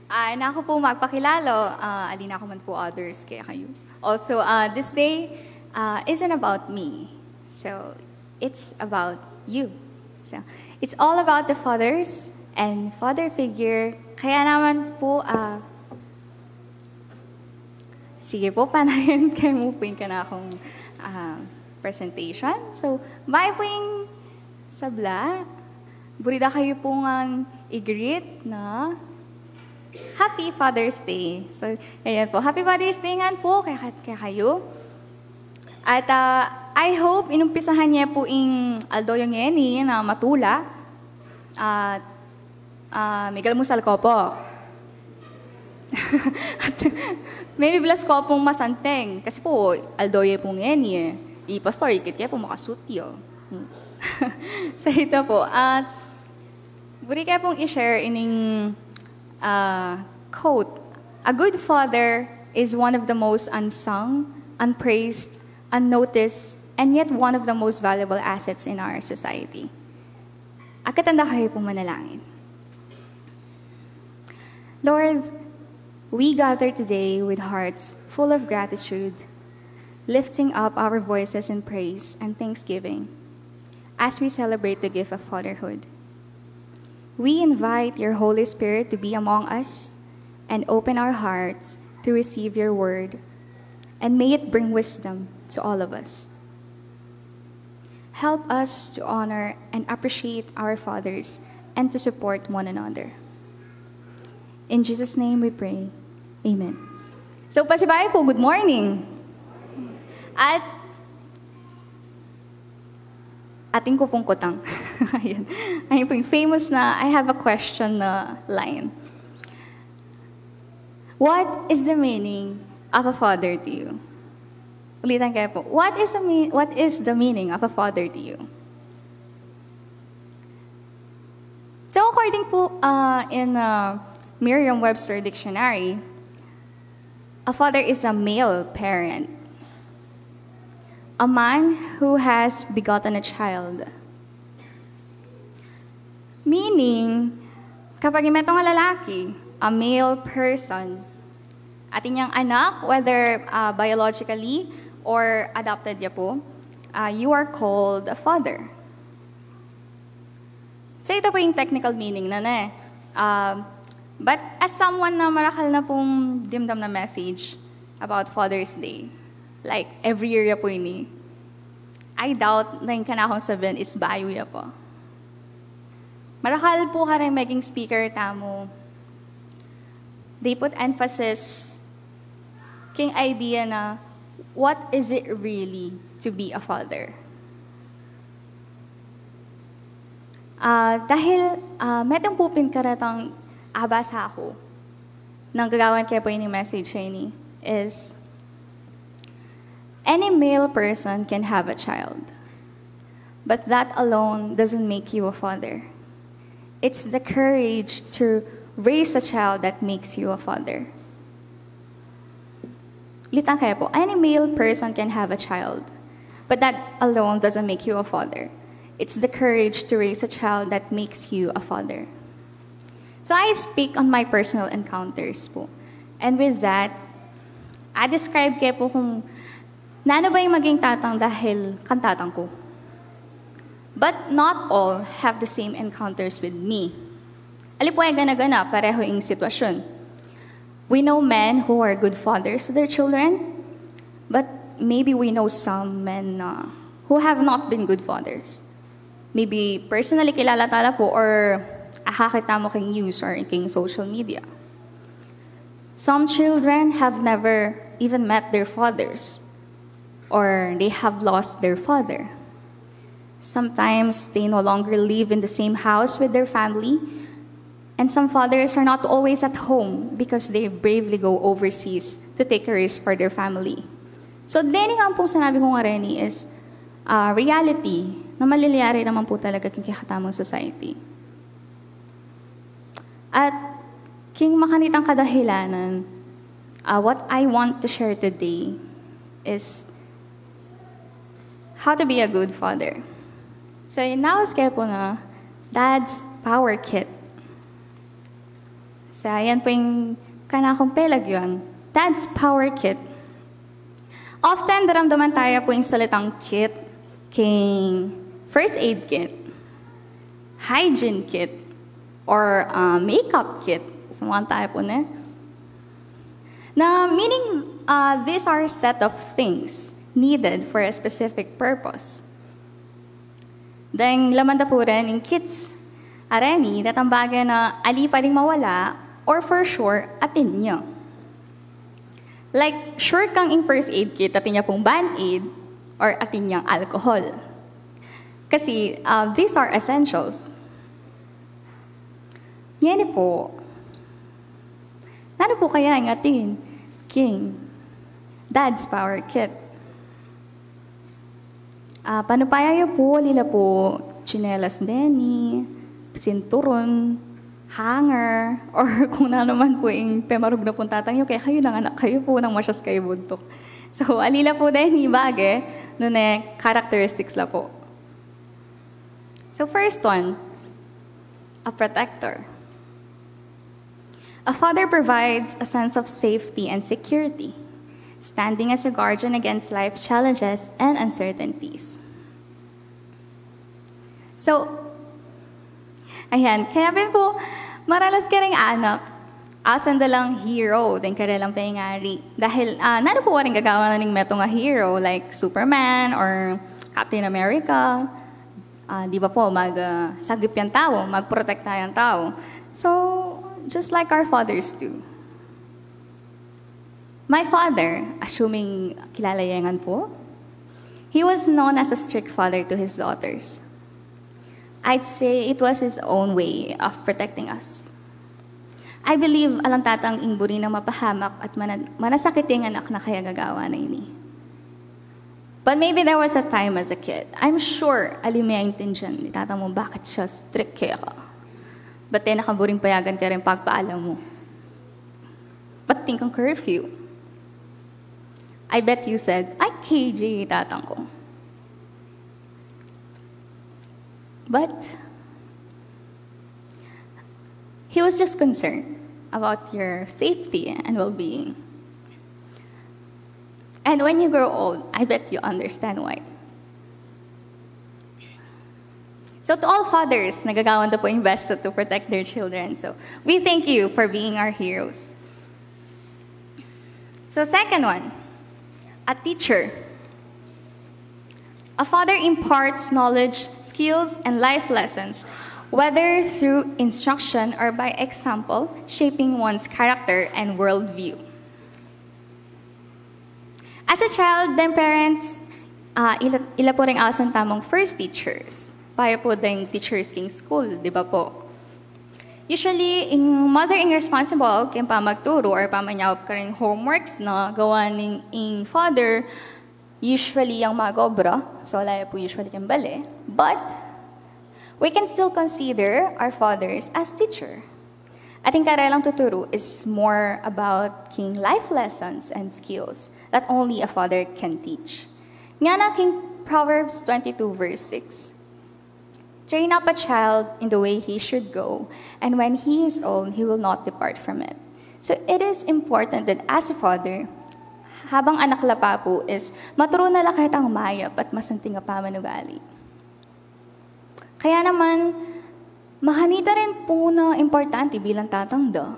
Na ako po magpakilalo, alina ko man po others kaya kayo. Also, this day isn't about me. So, it's about you. So, it's all about the fathers and father figure. Kaya naman po, sige po, panayin kayo mo po yung ka na akong presentation. So, bye po yung sabla. Burida kayo po nga i-greet na Happy Father's Day. So, ayan po. Happy Father's Day nga po kaya kayo. At I hope inumpisahan niya po yung Aldo yung Yeni na matula. At Miguel Musal ko po. Maybe bless ko pong masanteng. Kasi po, Aldo yung pong Yeni eh. I-pastor, ikit kaya po makasutyo. So, ito po. At buri kaya pong i-share ining quote, "A good father is one of the most unsung, unpraised, unnoticed, and yet one of the most valuable assets in our society." Akatanda kayo pong manalangin. Lord, we gather today with hearts full of gratitude, lifting up our voices in praise and thanksgiving as we celebrate the gift of fatherhood. We invite your Holy Spirit to be among us and open our hearts to receive your word, and may it bring wisdom to all of us. Help us to honor and appreciate our fathers and to support one another. In Jesus' name we pray. Amen. So, pasibay po, good morning. At ating ko pong kutang. Ayun. Ayun po yung famous na, I have a question na line. What is the meaning of a father to you? Ulitan kayo po. What is the meaning of a father to you? So according po in Merriam-Webster Dictionary, a father is a male parent. A man who has begotten a child. Meaning, kapag may itong lalaki, a male person, at inyang anak, whether biologically or adopted niya po, you are called a father. So ito po yung technical meaning na but as someone na marakal na pong dimdam na message about Father's Day, like every year ya po ini, I doubt na yung kanakong sabihin is bayo ya po. Marakal po ka rin maging speaker tamo. They put emphasis king idea na what is it really to be a father? Dahil metong pupin karatang abasa ako nang gagawan kaya po yung message ini is any male person can have a child, but that alone doesn't make you a father. It's the courage to raise a child that makes you a father. Litang kaya po, any male person can have a child, but that alone doesn't make you a father. It's the courage to raise a child that makes you a father. So I speak on my personal encounters po. And with that, I describe kaya po kung nano ba yung maging tatang dahil kantatang ko. But not all have the same encounters with me. Ali po ay gana-gana, pareho yung sitwasyon. We know men who are good fathers to their children, but maybe we know some men who have not been good fathers. Maybe personally kilala tala po or akakita mo king news or king social media. Some children have never even met their fathers, or they have lost their father. Sometimes they no longer live in the same house with their family, and some fathers are not always at home because they bravely go overseas to take a risk for their family. So, dini nga po sinabi ko nga rin is reality na maliliyari naman po talaga king kikatamang society. At king makanitang kadahilanan, what I want to share today is how to be a good father. So, inaos kayo po na Dad's Power Kit. So, yan po yung kanakong pelag yun. Dad's Power Kit. Often, daramdaman tayo po yung salitang kit, king first aid kit, hygiene kit, or makeup kit. Sumuhan tayo po na. Meaning, these are a set of things needed for a specific purpose. Then, laman na po rin yung kits. Areni, datang bagay na ali pa rin mawala, or for sure, atin nyo. Like, sure kang yung first aid kit, atin niya pong band-aid, or atin niyang alcohol. Kasi, these are essentials. Yan po. Ano po kaya ang atin? King. Dad's Power Kit. Panupayayo po, lila po, chinelas Denny, sinturon, hanger, or kung na naman po yung pemarug na pong tatangyo, kaya kayo ng anak, kayo po nang masyas kayo buntok. So, alila po Denny, bagay, nun characteristics la po. So, first one, a protector. A father provides a sense of safety and security, standing as a guardian against life's challenges and uncertainties. So, ayan, kaya po, maralas ka rin anak, asan dalang hero, din ka lang pangari. Dahil, nano po rin gagawa na ng meto nga hero, like Superman or Captain America. Di ba po, magsagip yung tao, magprotekta yung tao. So, just like our fathers do. My father, assuming kilala yan po, he was known as a strict father to his daughters. I'd say it was his own way of protecting us. I believe alang tatang imburi na mapahamak at manasakit yung anak na kaya gagawa na ini. But maybe there was a time as a kid. I'm sure alim may intention ni tatang mo bakit siya strict kaya ka. Ba't nakaburing payagan ka rin pagpaalam mo? Ba't think ang curfew? I bet you said, ay, KJ, tatang ko. But, he was just concerned about your safety and well-being. And when you grow old, I bet you understand why. So to all fathers, nagagawan na po yung best to protect their children. So we thank you for being our heroes. So second one, a teacher. A father imparts knowledge, skills, and life lessons, whether through instruction or by example, shaping one's character and worldview. As a child, then parents, ila po rin asan tamang first teachers. Payo po din teachers king school, di ba po? Usually, in mother ing responsible, kaya pa magturo or pamanyawap ka rin homeworks na gawa ng father, usually yung magobra, so wala po usually yung bali. But, we can still consider our fathers as teacher. Ating karelang tuturo is more about king life lessons and skills that only a father can teach. Nga na king Proverbs 22 verse 6. Train up a child in the way he should go, and when he is old, he will not depart from it. So it is important that as a father, habang anak la pa po is maturo na lang kahit ang mayap at masanting nga pamanugali. Kaya naman, makanita rin po na importante bilang tatanda,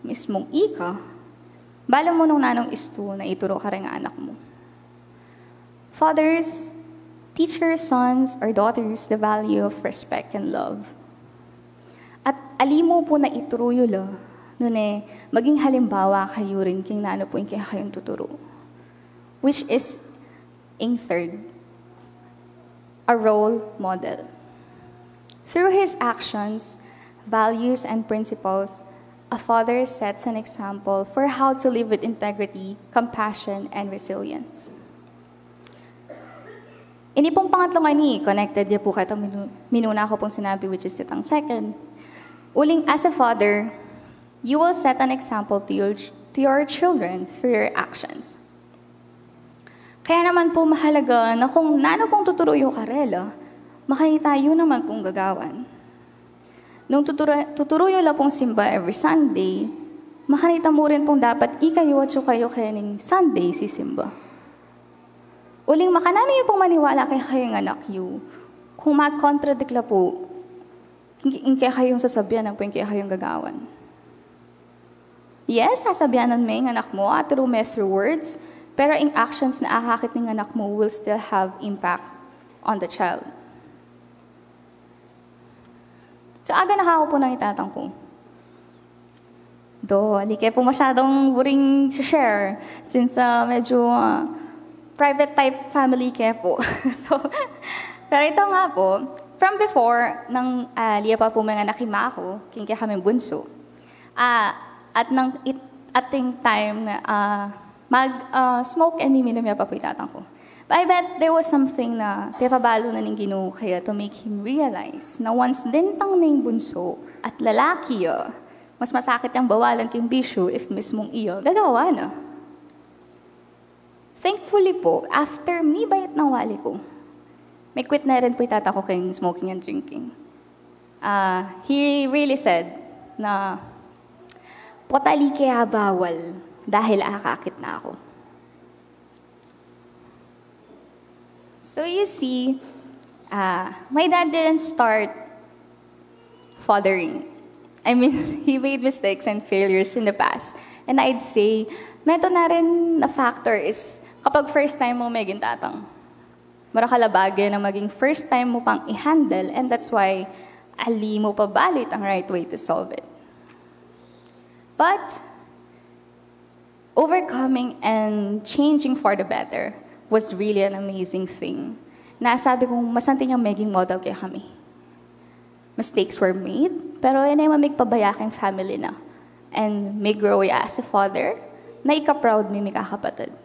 mismong ika, bala mo nung nanong isto na ituro ka rin ang anak mo. Fathers, teach your sons or daughters the value of respect and love. At alimo po na ituruyo la, nun maging halimbawa kayo rin king na ano po yung kaya kayong tuturo. Which is, in third, a role model. Through his actions, values, and principles, a father sets an example for how to live with integrity, compassion, and resilience. Ini pong pangatlong ani, connected niya po kayo minuna ko pong sinabi, which is itang second. Uling, as a father, you will set an example to your children through your actions. Kaya naman po mahalaga na kung nano pong tuturo yung karela, makita yun naman pong gagawan. Nung tuturuyo lang pong simba every Sunday, makanita mo rin pong dapat ikayo at kayo kening Sunday si simba. Uling makanano yung pong maniwala kay kayong anak yu. Kung mag-contradict la po, kaya kayong sasabihan ng po kaya kayong gagawan. Yes, sasabihan ng may anak mo at through words, pero in actions na akakit ng anak mo will still have impact on the child. So, aga nakako po nang itatang ko. Di kayo po masyadong boring share since medyo private type family kayo po. So, pero ito nga po, from before, nang liya pa po mga nakima ko, kaya kami bunso. At nang ating time na mag-smoke and miminamya pa po itatang ko. But I bet there was something na pepabalo na ning Ginoo kaya to make him realize na once lintang na yung bunso at lalaki mas masakit ang bawalan kayong bisyo if mismong iyo gagawa na. Thankfully po, after me bayat ng wali ko, may quit na rin po itata ko kayong smoking and drinking. He really said na potali kaya bawal dahil akakit na ako. So you see, my dad didn't start fathering. I mean, he made mistakes and failures in the past. And I'd say, meto na rin na factor is kapag first time mo may gintatang. Marakalabagay na maging first time mo pang i-handle and that's why ali mo pa balit ang right way to solve it. But overcoming and changing for the better was really an amazing thing. Nasabi kong masanti niyang maging model kay kami. Mistakes were made, pero yun ay mamigpabayaking family na. And may grow as a father, na ika-proud may kakapatid.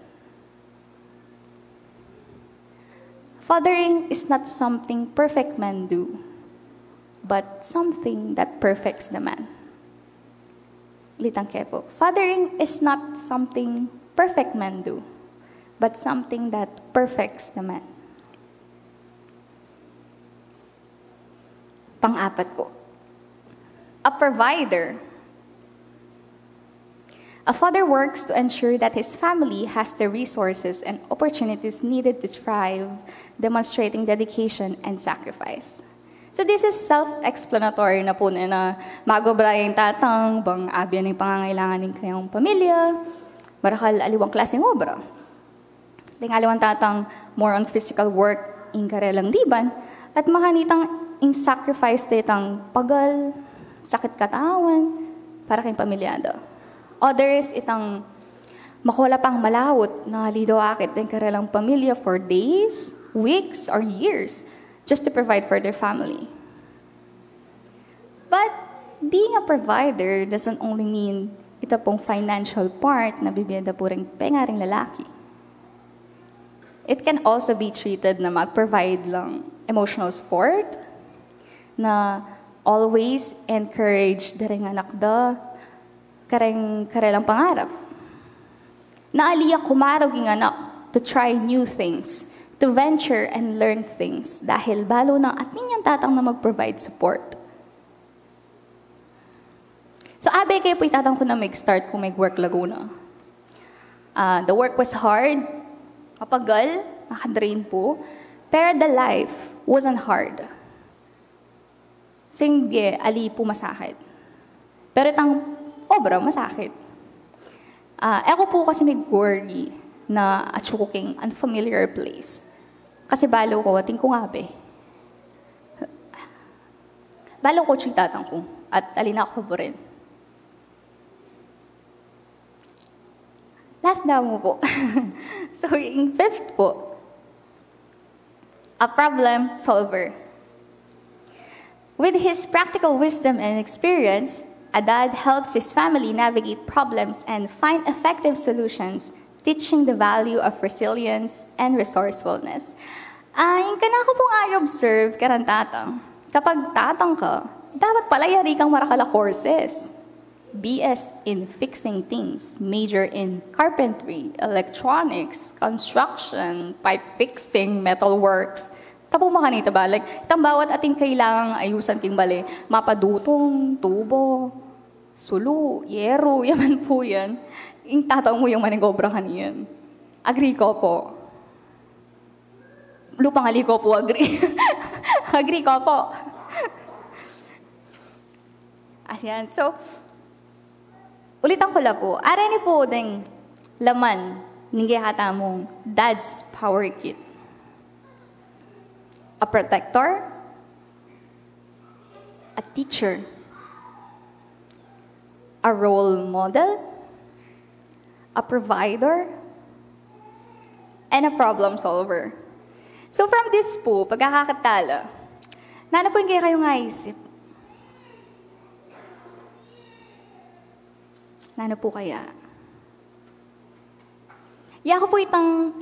Fathering is not something perfect men do, but something that perfects the man. Litang kepo. Fathering is not something perfect men do, but something that perfects the man. Pang-apat po. A provider. A father works to ensure that his family has the resources and opportunities needed to thrive, demonstrating dedication and sacrifice. So this is self-explanatory na po na magobra yung tatang, bang abyan yung pangangailangan ng kanyang pamilya, marakal aliwang klaseng obra. Tingalawang tatang more on physical work in karelang liban at makanitang in sacrifice itang pagal, sakit katawan para kayong pamilyada. Others itang makuha pang malawot na lido akit ng karelang pamilya for days, weeks, or years just to provide for their family. But being a provider doesn't only mean ito pong financial part na bibiyada po rin pengaring lalaki. It can also be treated na mag-provide lang emotional support, na always encourage daring anak da, karelang pangarap. Na aliya kumarog yung anak to try new things, to venture and learn things, dahil balo ng atin yung tatang na mag-provide support. So abe kayo po itatang ko na mag-start kung mag-work Laguna. The work was hard, mapagal, nakadrain po, pero the life wasn't hard. Sige, ali po masakit. Pero itang obra, masakit. Ako po kasi may worry na atsuking unfamiliar place. Kasi balo ko, ating ko nga be. Balo ko tatang ko, at alina ako po rin. Last na mo po. So, yung fifth po, a problem solver. With his practical wisdom and experience, a dad helps his family navigate problems and find effective solutions, teaching the value of resilience and resourcefulness. Yung kanako pong I-observe karang tatang, kapag tatang ka, dapat pala yari kang marakala courses. BS in fixing things, major in carpentry, electronics, construction, pipe fixing, metalworks, Tapo makanita ba? Like, itang bawat ating kailangang ayusan ting bali, mapadutong, tubo, sulu, yero, yaman po yan. Yung tataw mo yung manigobra kaniyan. Agree ko po. Lupang ali ko po, agree. Agree ko po. Ayan, so, ulitan ko lang po. Arani po ding laman ng hata mong Dad's Power Kit. A protector, a teacher, a role model, a provider, and a problem solver. So from this po, pagkakakatala, nana po yung kaya kayong naisip? Nana po kaya? Iya ko po itang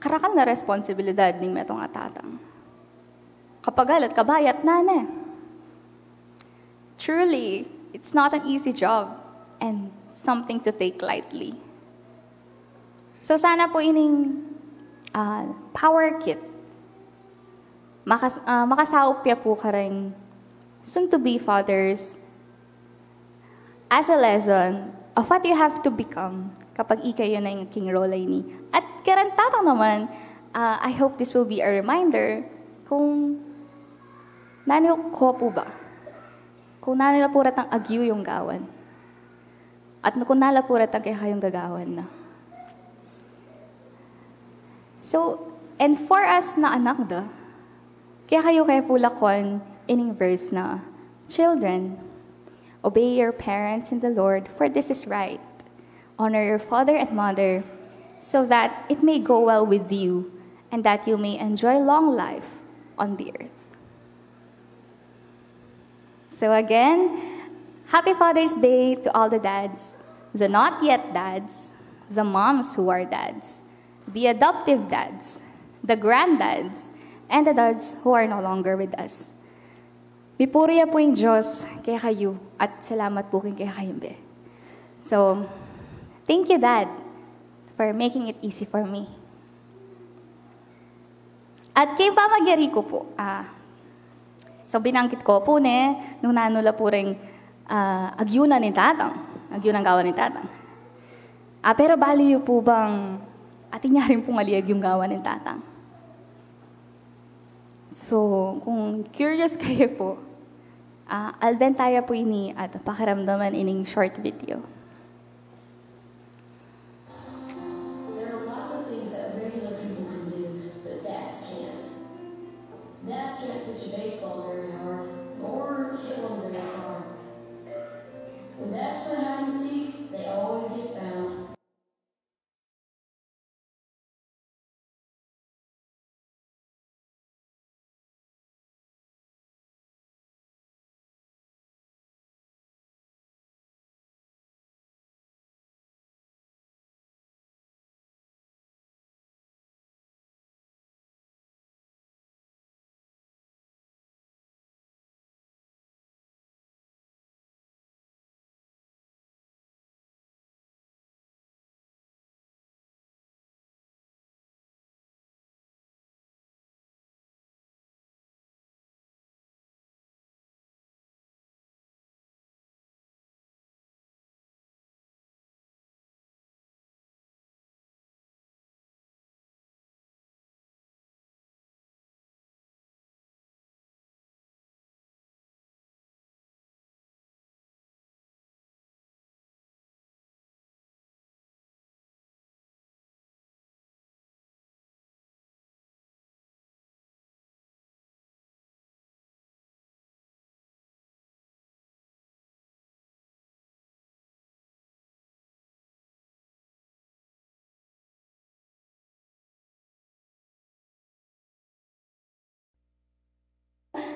karakal na responsibilidad ng metong atatang. Kapag alat, kabayat na. Truly, it's not an easy job and something to take lightly. So sana po ining power kit, makasaop ya po kareng soon-to-be fathers as a lesson of what you have to become kapag ikayo na yung king role ni. At karantatang naman, I hope this will be a reminder kung nani ko po ba? Kung nalapurat ang agyo yung gawan. At kung nalapurat ang kaya kayong gagawan na. So, and for us na anak da, kaya kayo pulakon ining verse na, children, obey your parents in the Lord, for this is right. Honor your father and mother, so that it may go well with you, and that you may enjoy long life on the earth. So again, happy Father's Day to all the dads, the not yet dads, the moms who are dads, the adoptive dads, the granddads, and the dads who are no longer with us. Pipuriya po yung Diyos kaya kayo at salamat po kaya kayo be. So, thank you, Dad, for making it easy for me. At kay Papa Gary ko po, so binangkit ko po nung nanula po rin agyunan ni Tatang, agyunan gawa ni Tatang. Pero baliyo po bang atin niya rin pong aliag yung gawa ni Tatang? So, kung curious kayo po, albentaya po ini at pakiramdaman ining short video. There are lots of things that regular people can do, but dads can't. Dads can't pitch a baseball very hard, or hit one very far. When dads play hide and seek, they always get found.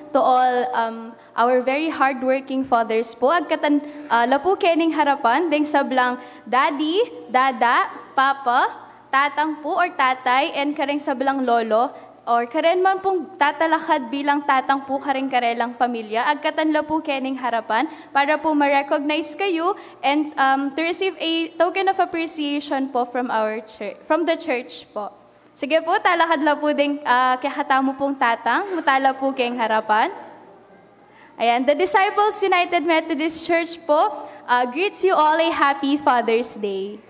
To all our very hardworking fathers po, agkatan lapu kening harapan, ding sablang daddy, dada, papa, tatang po or tatay, and kareng sablang lolo, or karen man pong tatalakad bilang tatang po kareng karelang pamilya, agkatan lapu kening harapan, para po ma-recognize kayo, and to receive a token of appreciation po from our church, from the church po. Sige po, talakad la po din kaya katamo pong tatang, mutala po kayong harapan. Ayan, the Disciples United Methodist Church po greets you all a happy Father's Day.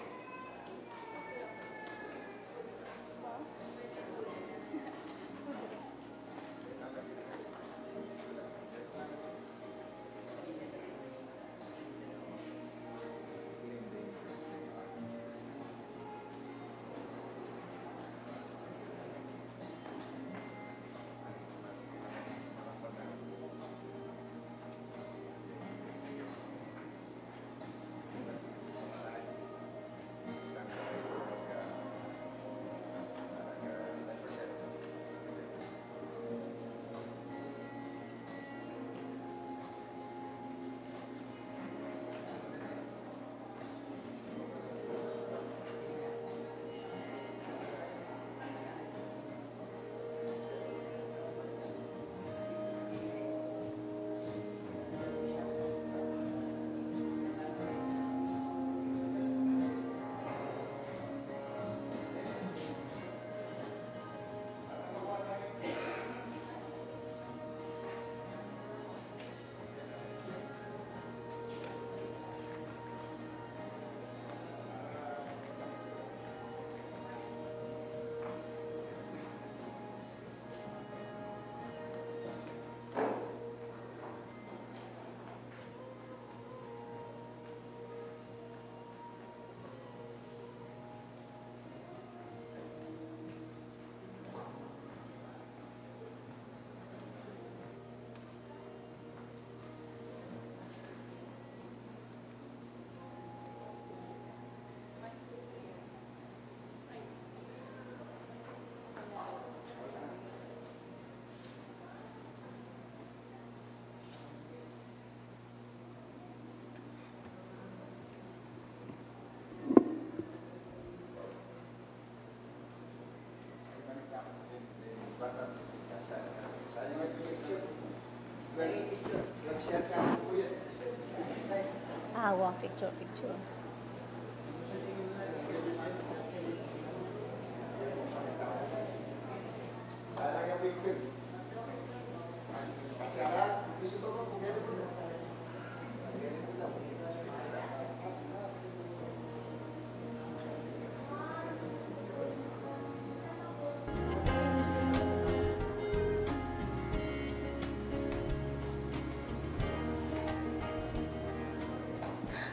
Picture.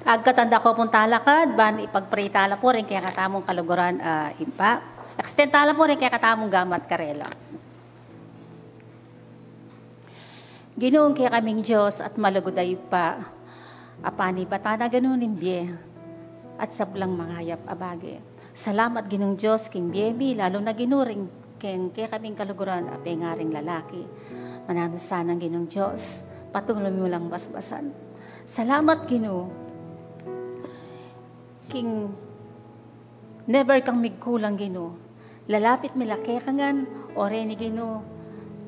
Agkatanda ko pong talakad, ban ipagpritala po rin kaya katamong kaluguran impa. Extentala po rin kaya katamong gamat karela. Ginoong kaya kaming Diyos at malaguday pa, apani batana ganunin biye, at sablang mangayap abage. Salamat Ginoong Diyos, king biyemi, lalo na ginuring kaya kaming kaluguran at pengaring lalaki. Manano sanang Ginoong Diyos, patuloy mo lang basbasan. Salamat Ginoo, king never kang migkulang Ginoo. Lalapit mila kaya kangan, ore ni Ginoo,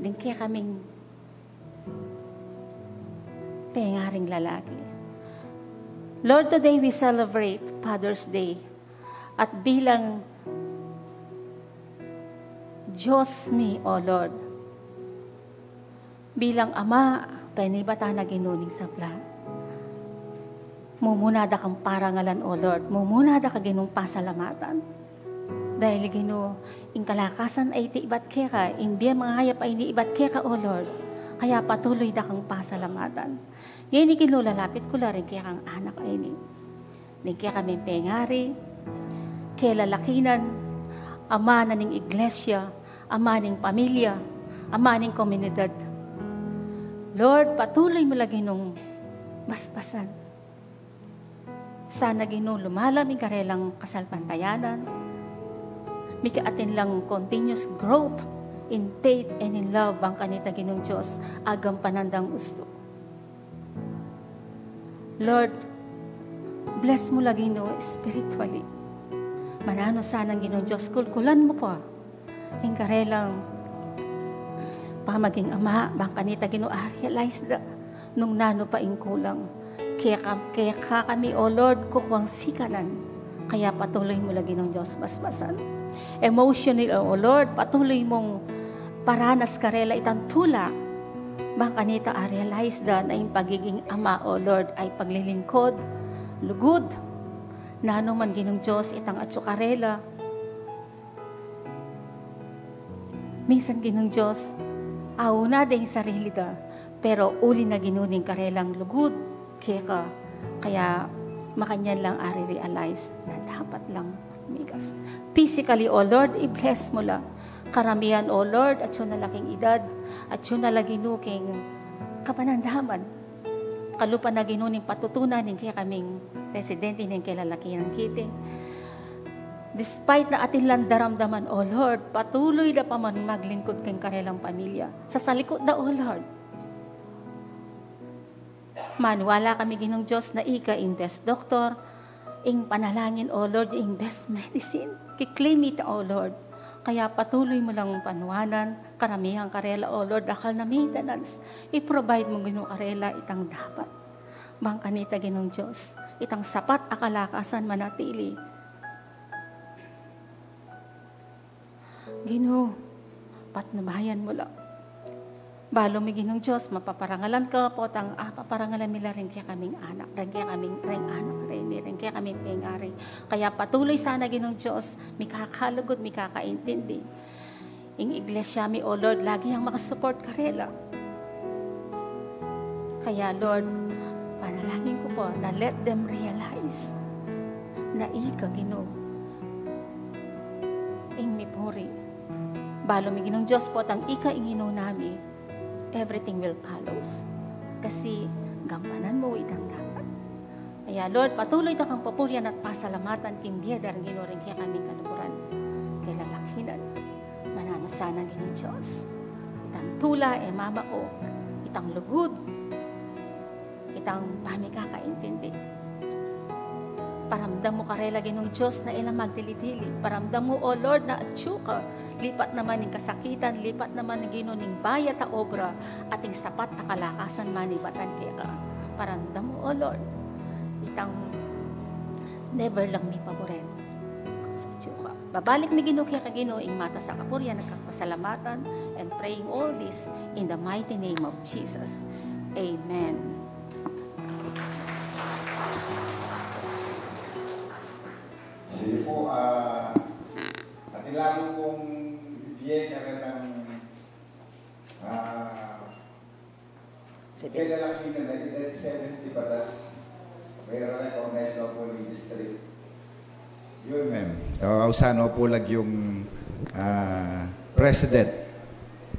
din kaya kaming pengaring lalaki. Lord, today we celebrate Father's Day. At bilang Diyos mi, O Lord, bilang Ama, penibata na ginuning sabla. Mumunada kang parangalan, O Lord. Mumunada ka ginong pasalamatan. Dahil Ginoo, ing kalakasan ay tiibat kaya ka, imbiya mga hayap ay niibat kaya ka, O Lord. Kaya patuloy da kang pasalamatan. Ngayon Ginoo, lalapit ko la rin kaya kang anak ay ni. Kaya kami pengari, kaya lalakinan, ama na ning iglesia, ama ning pamilya, ama ning komunidad. Lord, patuloy mo lagi nung basbasan. Sana Ginoo, lumalamig karelang kasalpantayanan, mika atin lang continuous growth in faith and in love ang kanita Ginoong Diyos, agam panandang gusto. Lord, bless mo lagi no spiritually. Manano sanang Ginoong Diyos, kulkulan mo po. Ang karelang pamaging ama, bang kanita Ginoo, realize da, nung nano pa ing kulang. Kaya kami, O Lord, kukwang sikanan. Kaya patuloy mo lagi ng Diyos basbasan. emotional, O Lord, patuloy mong paranas karela itang tula. Bang kanita realize da na yung pagiging ama, O Lord, ay paglilingkod, lugod, na anuman ginong Diyos itang atsukarela. Minsan ginong Diyos, auna din sarili da, pero uli na ginuning karelang lugod, kaya makanyan lang realize na dapat lang migas. Physically, O Lord, i-bless mo lang. Karamihan, O Lord, at yun na laking edad, at yun na laginuking kapanandaman. Kalupa na ginuning patutunan ng kaya kaming residente ng kaya lalaki ng kiting. Despite na atin lang daramdaman, O Lord, patuloy na pa man maglingkod kang kanilang pamilya. Sa salikod na, O Lord. Maniwala kami ginong Diyos na ika in best doctor, ing panalangin, O Lord, ing best medicine. Kiklaim it, O Lord. Kaya patuloy mo lang panuwanan, karamihang karela, O Lord, akal na maintenance. I-provide mo ginong karela itang dapat. Bang kanita ginong Diyos, itang sapat akalakasan manatili. Ginoo, patnabayan mo lang. Balo mi ginong Diyos, mapaparangalan ka po, paparangalan mila rin kaya kaming anak, rin kaya kaming anak, rin kaya kaming pengari. Kaya patuloy sana ginong Diyos, mikakalugot, mikakaintindi. Ing iglesia mi, O Lord, lagi ang makasupport karela. Kaya Lord, panalangin ko po na let them realize na ika ginoo. Ing mipuri. Balo mi ginong Diyos po, tang ika ingino nami, everything will follows. Kasi gampanan mo itang dapat. Kaya Lord, patuloy ta kang papurian at pasalamatan kimbiya darang ginoring kaya kaming kalukuran. Kay lalakinan, manano sana ginong Diyos. Itang tula, mama ko, itang lugod, itang pamikakaintindi. Paramdam mo karela ginong Diyos na ilang magdilidili. Paramdam mo, O Lord, na atsuka. Lipat naman ng kasakitan, lipat naman ng ginuning baya ta obra, ating sapat na kalakasan manibatan kaya. Paramdam mo, O Lord, itang never lang mi paboret. Sa atsuka. Babalik mi ginoo kaya kagino ing mata sa kapurya, nagkapasalamatan, and praying all this in the mighty name of Jesus. Amen. Sige po, atin lang pong bibigyan ka rin ng kailalaki na edad 70 patas. Mayroon na recognize na po ng district. UMM. So, ausano po lang yung president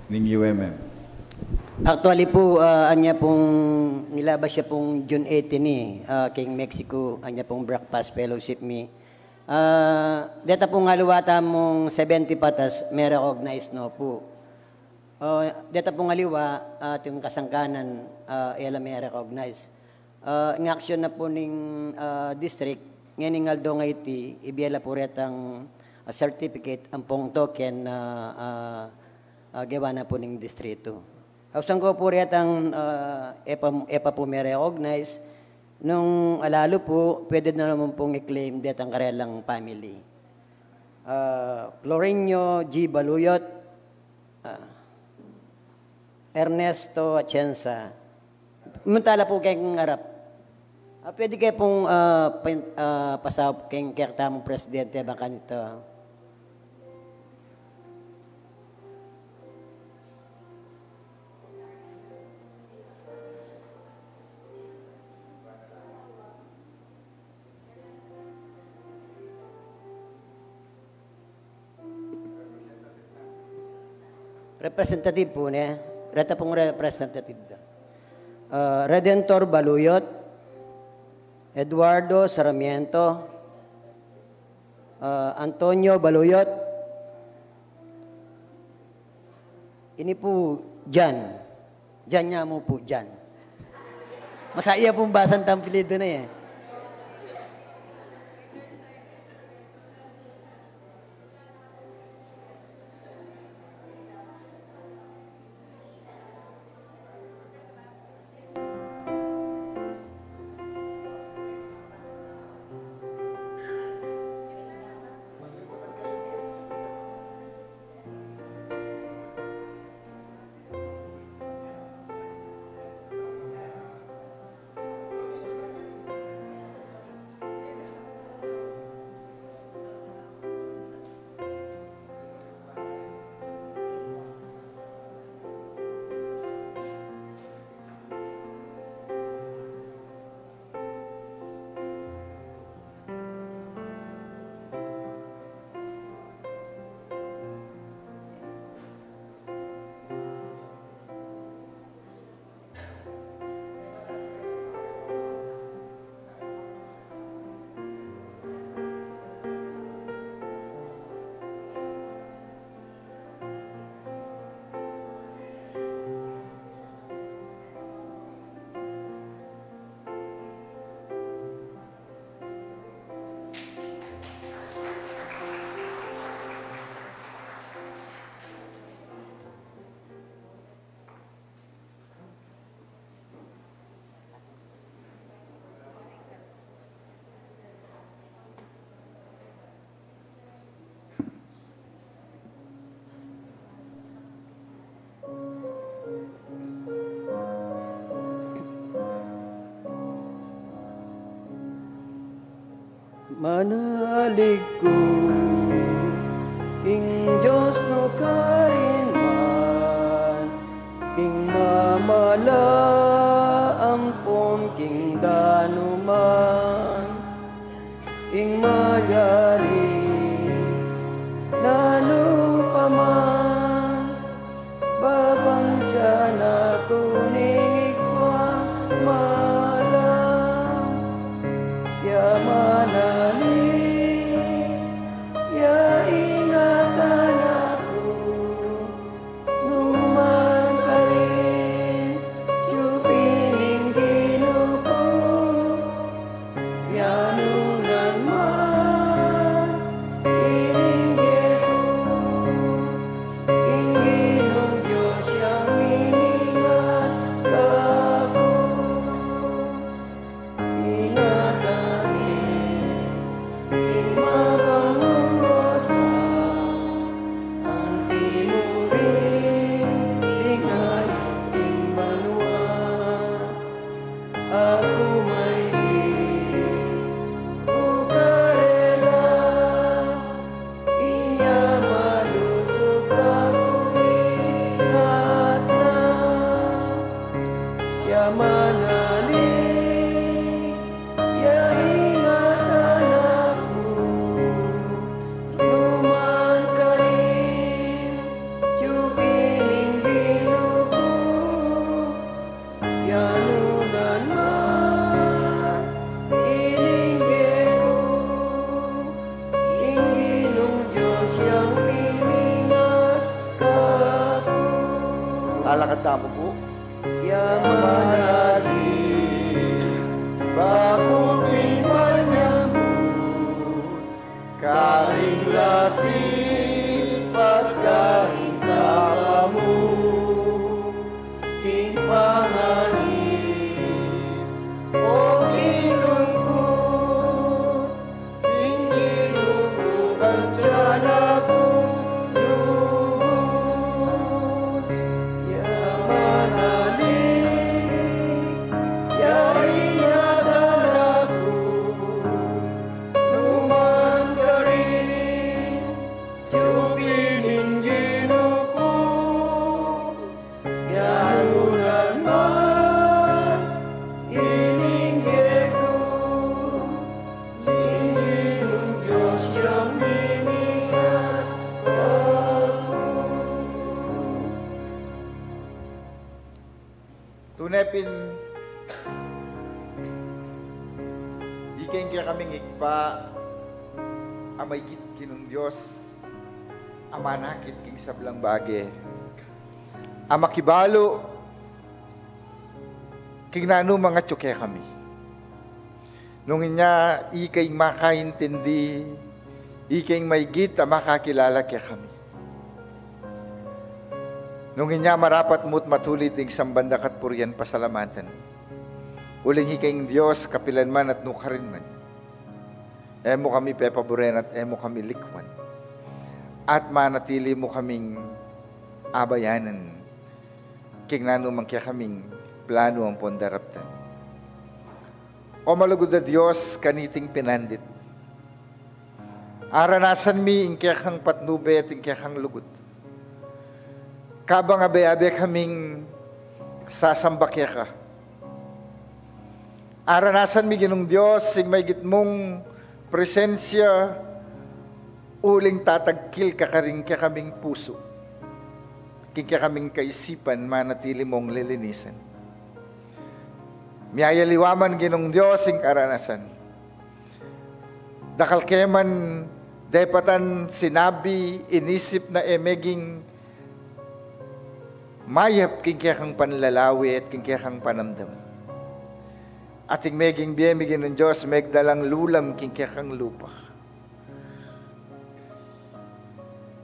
ng UMM. Actually po, anya pong nilabas siya pong June 18 King Mexico, anya pong breakfast fellowship me. Deta pong haluwata mong 70 patas, may recognize no po. Deta pong haliwa, yung kasangkanan, ela may recognize. Ng action na po ng district, ngayon ng Aldo Ngayti, ibiyala po retang certificate, ang pong token na gawa na po ng distrito. Hausan ko po retang EPA po may recognize. Nung alalo po, pwede na naman pong i-claim det ang karelang family. Florenio G. Baluyot, Ernesto Atienza. Muntala po kayong harap. Pwede kayo pong pasahop kayong kertamong presidente baka nito. Representative po niya. Rata pong representative. Redentor Baluyot, Eduardo Sarmiento, Antonio Baluyot, ini po Jan. Jan niya mo po, Jan. Masaya pong basan tampilido na eh. manalig ko, king Diyos no karinman, king mamala ampon, king danuman, king mayari, lalo pa man, babang tiyan ako ningigwa, malam, yamanali, ya ingatan ako, numan ka rin, tiyupining ginuko, yanunan man, ininggit ko, ingginong Diyos yang iningat kako, ingatanin, ing mabangong rosas, ang tinuring, ingay, ing banwa, ako may ukarela, inya malusog ako ingat na, yamanali, ya ingatan ako, numan ka rin, tiyupining ginuko, yanunan man, ininggit ko, ingginong Diyos yang piningat kako. Lalakad tamo po. Yamanali, bakuping panyambut, karing lasip at karing kapamu, king panganib, o kinungkot, king ginutugan tiyan akong lubos, yamanali, ya ingatan ako, numan ka rin, tiyupining ginuko, yanunan man, ininggit ko, ingginong Diyos yang miningat ako. Tunepin, iking kaya kaming ikpa, amay git kinong Diyos, amanakit king sablang bage, amakibalo, king nano mga tsuke kami. Nung inya, ikay makaintindi, ikay may git, makakilala kaya kami. Nung inya marapat mo't matulit ing sambandak at purian pasalamatan. Uling hikayng Diyos, kapilan man at nukarin man. Emo kami pepaboren at emo kami likwan. At manatili mo kaming abayanan. King nanumang kaya kaming plano ang pondaraptan. O malugod na Diyos, kaniting pinandit. Aranasan mi ing kaya kang patnube at ing kaya kang lugod. Kabang abe-abe kaming sasambakya ka. Aranasan mi ginong Diyos, sing may gitmong presensya, uling tatagkil ka karing kaya kaming puso. King kaya kaming kaisipan, manatili mong lilinisan. Miyayaliwaman ginong Diyos, sing karanasan. Dakal keman, depatan sinabi, inisip na emeging mayap king kaya kang panlalawi at king kaya kang panamdam. Ating meging biyemigin ng Diyos, megdalang lulam king kaya kang lupa.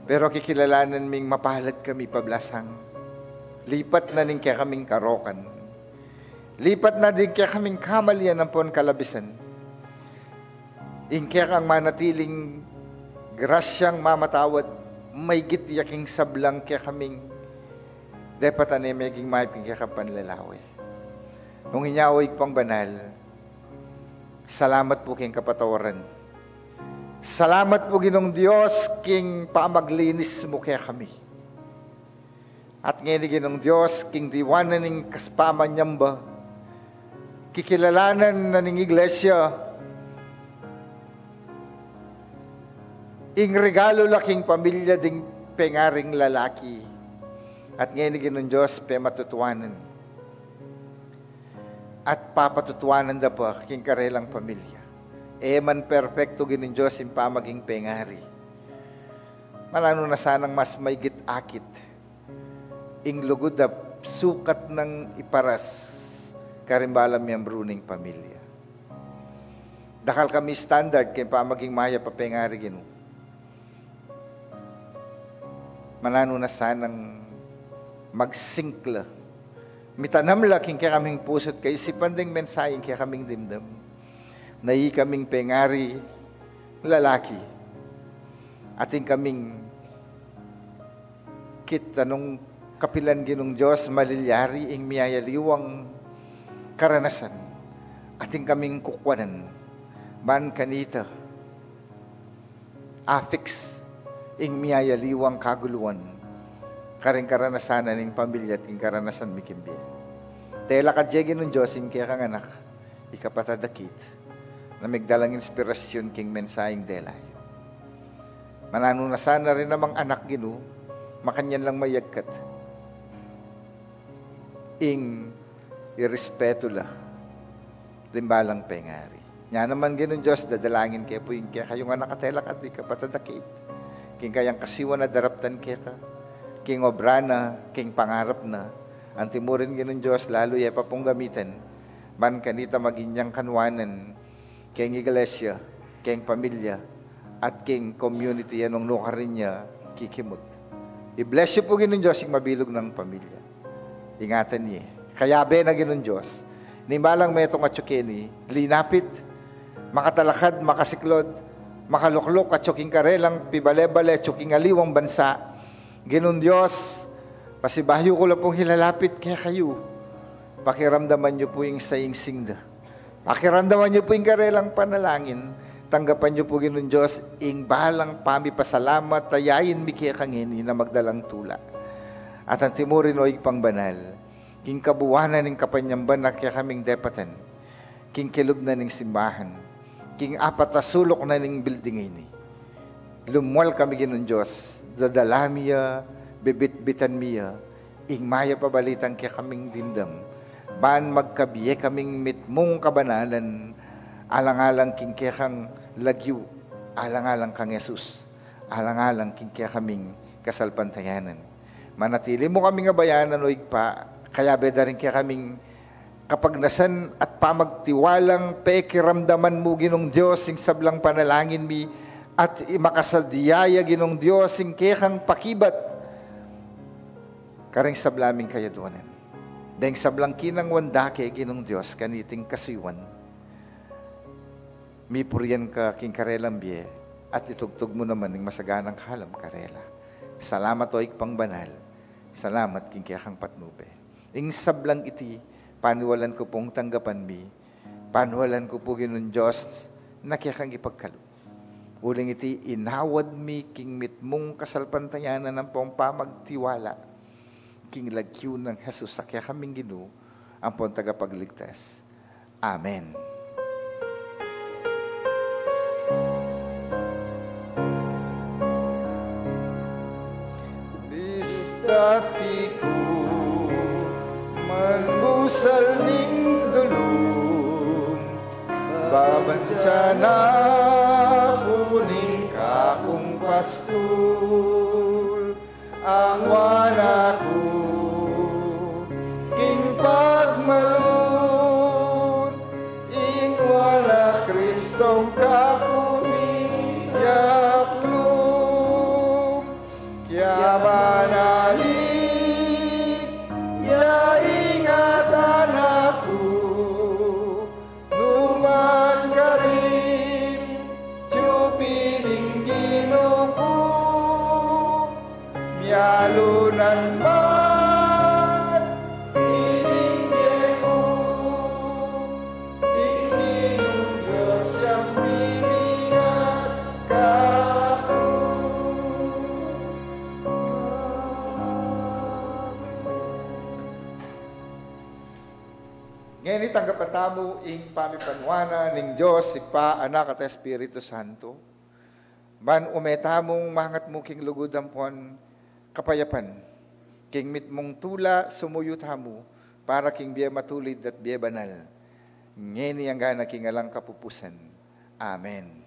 Pero kikilalanan ming mapahalat kami pablasang. Lipat na ning kaya kaming karokan. Lipat na din kaya kaming kamalian ng pon kalabisan. Ing kaya kang manatiling grasyang mamatawad, may gityaking sablang kaya kaming depatan ay maging maiping kakapan lalawi. Nung hinyaoy pang banal, salamat po kayong kapatawaran. Salamat po Ginong Diyos, king pamaglinis mo kaya kami. At ngayon Ginong Diyos, king diwanan ng kaspaman nyamba, kikilalanan na ng iglesia, ing regalo laking pamilya ding pengaring lalaki. At ngayon Ginong Diyos, matutuwanan. At papatutuwanan na po king karelang pamilya. Man perfecto Ginong Diyos, yung pamaging pengari. Malano na sanang mas may git-akit. Ing lugod na sukat ng iparas karimbalam yung bruning pamilya. Dakal kami standard kay pamaging maya pa pengari Ginoo. Malano na sanang magsingkla. Mitanam laking kaya kaming pusot kay isipan ding mensaheng kaya kaming dimdam. Nai kaming pengari lalaki. Ating kaming kita nung kapilan Ginong Diyos malilyari ing miyayaliwang karanasan. Ating kaming kukwanan man kanita affix ing miyayaliwang kaguluan karing karanasan ning pamilya at ing karanasan mikimbi. Tela kadye Ginong Diyos ing kaya kang anak ikapatadakit na migdalang inspirasyon king mensaheng delay. Manano na sana rin namang anak Ginoo, makanyan lang mayagkat. Ing irespeto la, dimbalang pengari. Nya naman Ginoo Diyos, dadalangin kaya po yung kaya kayong anak at telak at ikapatadakit. King kayang kasiwa na daraptan kaya ka, king obra na, king pangarap na, ang timurin Ginoo Diyos, lalo ya pa pong gamitan, man kanita maginyang kanwanan, king iglesia, king pamilya, at king community, anong nukarin niya, kikimot. I-bless you po Ginoo Diyos, yung mabilog ng pamilya. Ingatan niya. Kaya na Ginoo Diyos, nimbalang metong atsukeni, linapit, makatalakad, makasiklod, makaluklok, at tsuking karelang, pibale-bale, tsuking aliwang bansa. Ginoo Diyos, pasibahyo ko lang pong hilalapit kaya kayo. Pakiramdaman niyo po yung saying singda. Pakiramdaman niyo po yung karelang panalangin. Tanggapan niyo po Ginoo Diyos, ing balang pamipasalamat, tayayin mi kaya kangini na magdalang tula. At ang timurin o pang banal, king kabuwanan ng kapanyamban na kaya kaming depatan, king kilub na ng simbahan, king apatasulok na ng building ini. Lumual kami Ginoo Diyos, dadala miya, bibit-bitan miya, ing maya pabalitan kaya kaming dimdam, ban magkabiye kaming mitmong kabanalan, alang-alang king kaya kang lagyu, alang-alang kang Jesus, alang-alang king kaya kaming kasalpantayanan. Manatili mo kaming abayanan o igpa, kaya beda rin kaya kaming kapagnasan at pamagtiwalang pekiramdaman mo Ginong Diyos, ing sablang panalangin mi, at makasadiyaya Ginong Diyos, ing kaya kang pakibat, karing sablaming kayaduanan. Dahil sablang kinang wandake Ginong Diyos, kaniting kasiwan, mi puriyan ka king karelang biye, at itugtog mo naman ng masaganang halam karela. Salamat o ikpang banal, salamat king kaya kang patnube. Ing sablang iti, panuwalan ko pong tanggapan mi, panuwalan ko po Ginong Diyos, na kaya kang ipagkalog. Uling iti, inawad mi king mitmong kasalpantayanan ng pong pamagtiwala, king lagyo ng Jesus sa kaya kaming Ginoo, ang pong tagapagligtas. Amen. Bistatiku manbusal ning dulong, babansana kuning kakong pastul, ang wanaku king pagmalun, ing wala Kristong kakumiyaklong, kya manalig, ya ingatan ako, numan ka rin, tiyupining Ginoo ko, miyalunan man. Ngayon itanggapan tamo ing pamipanwana ning Diyos, Ipa, Anak at Espiritu Santo. Man umetamong mangat mo king lugudampon kapayapan. King mit mong tula sumuyot hamo para king biya matulid at biya banal. Ngayon ang gana king alang kapupusan. Amen.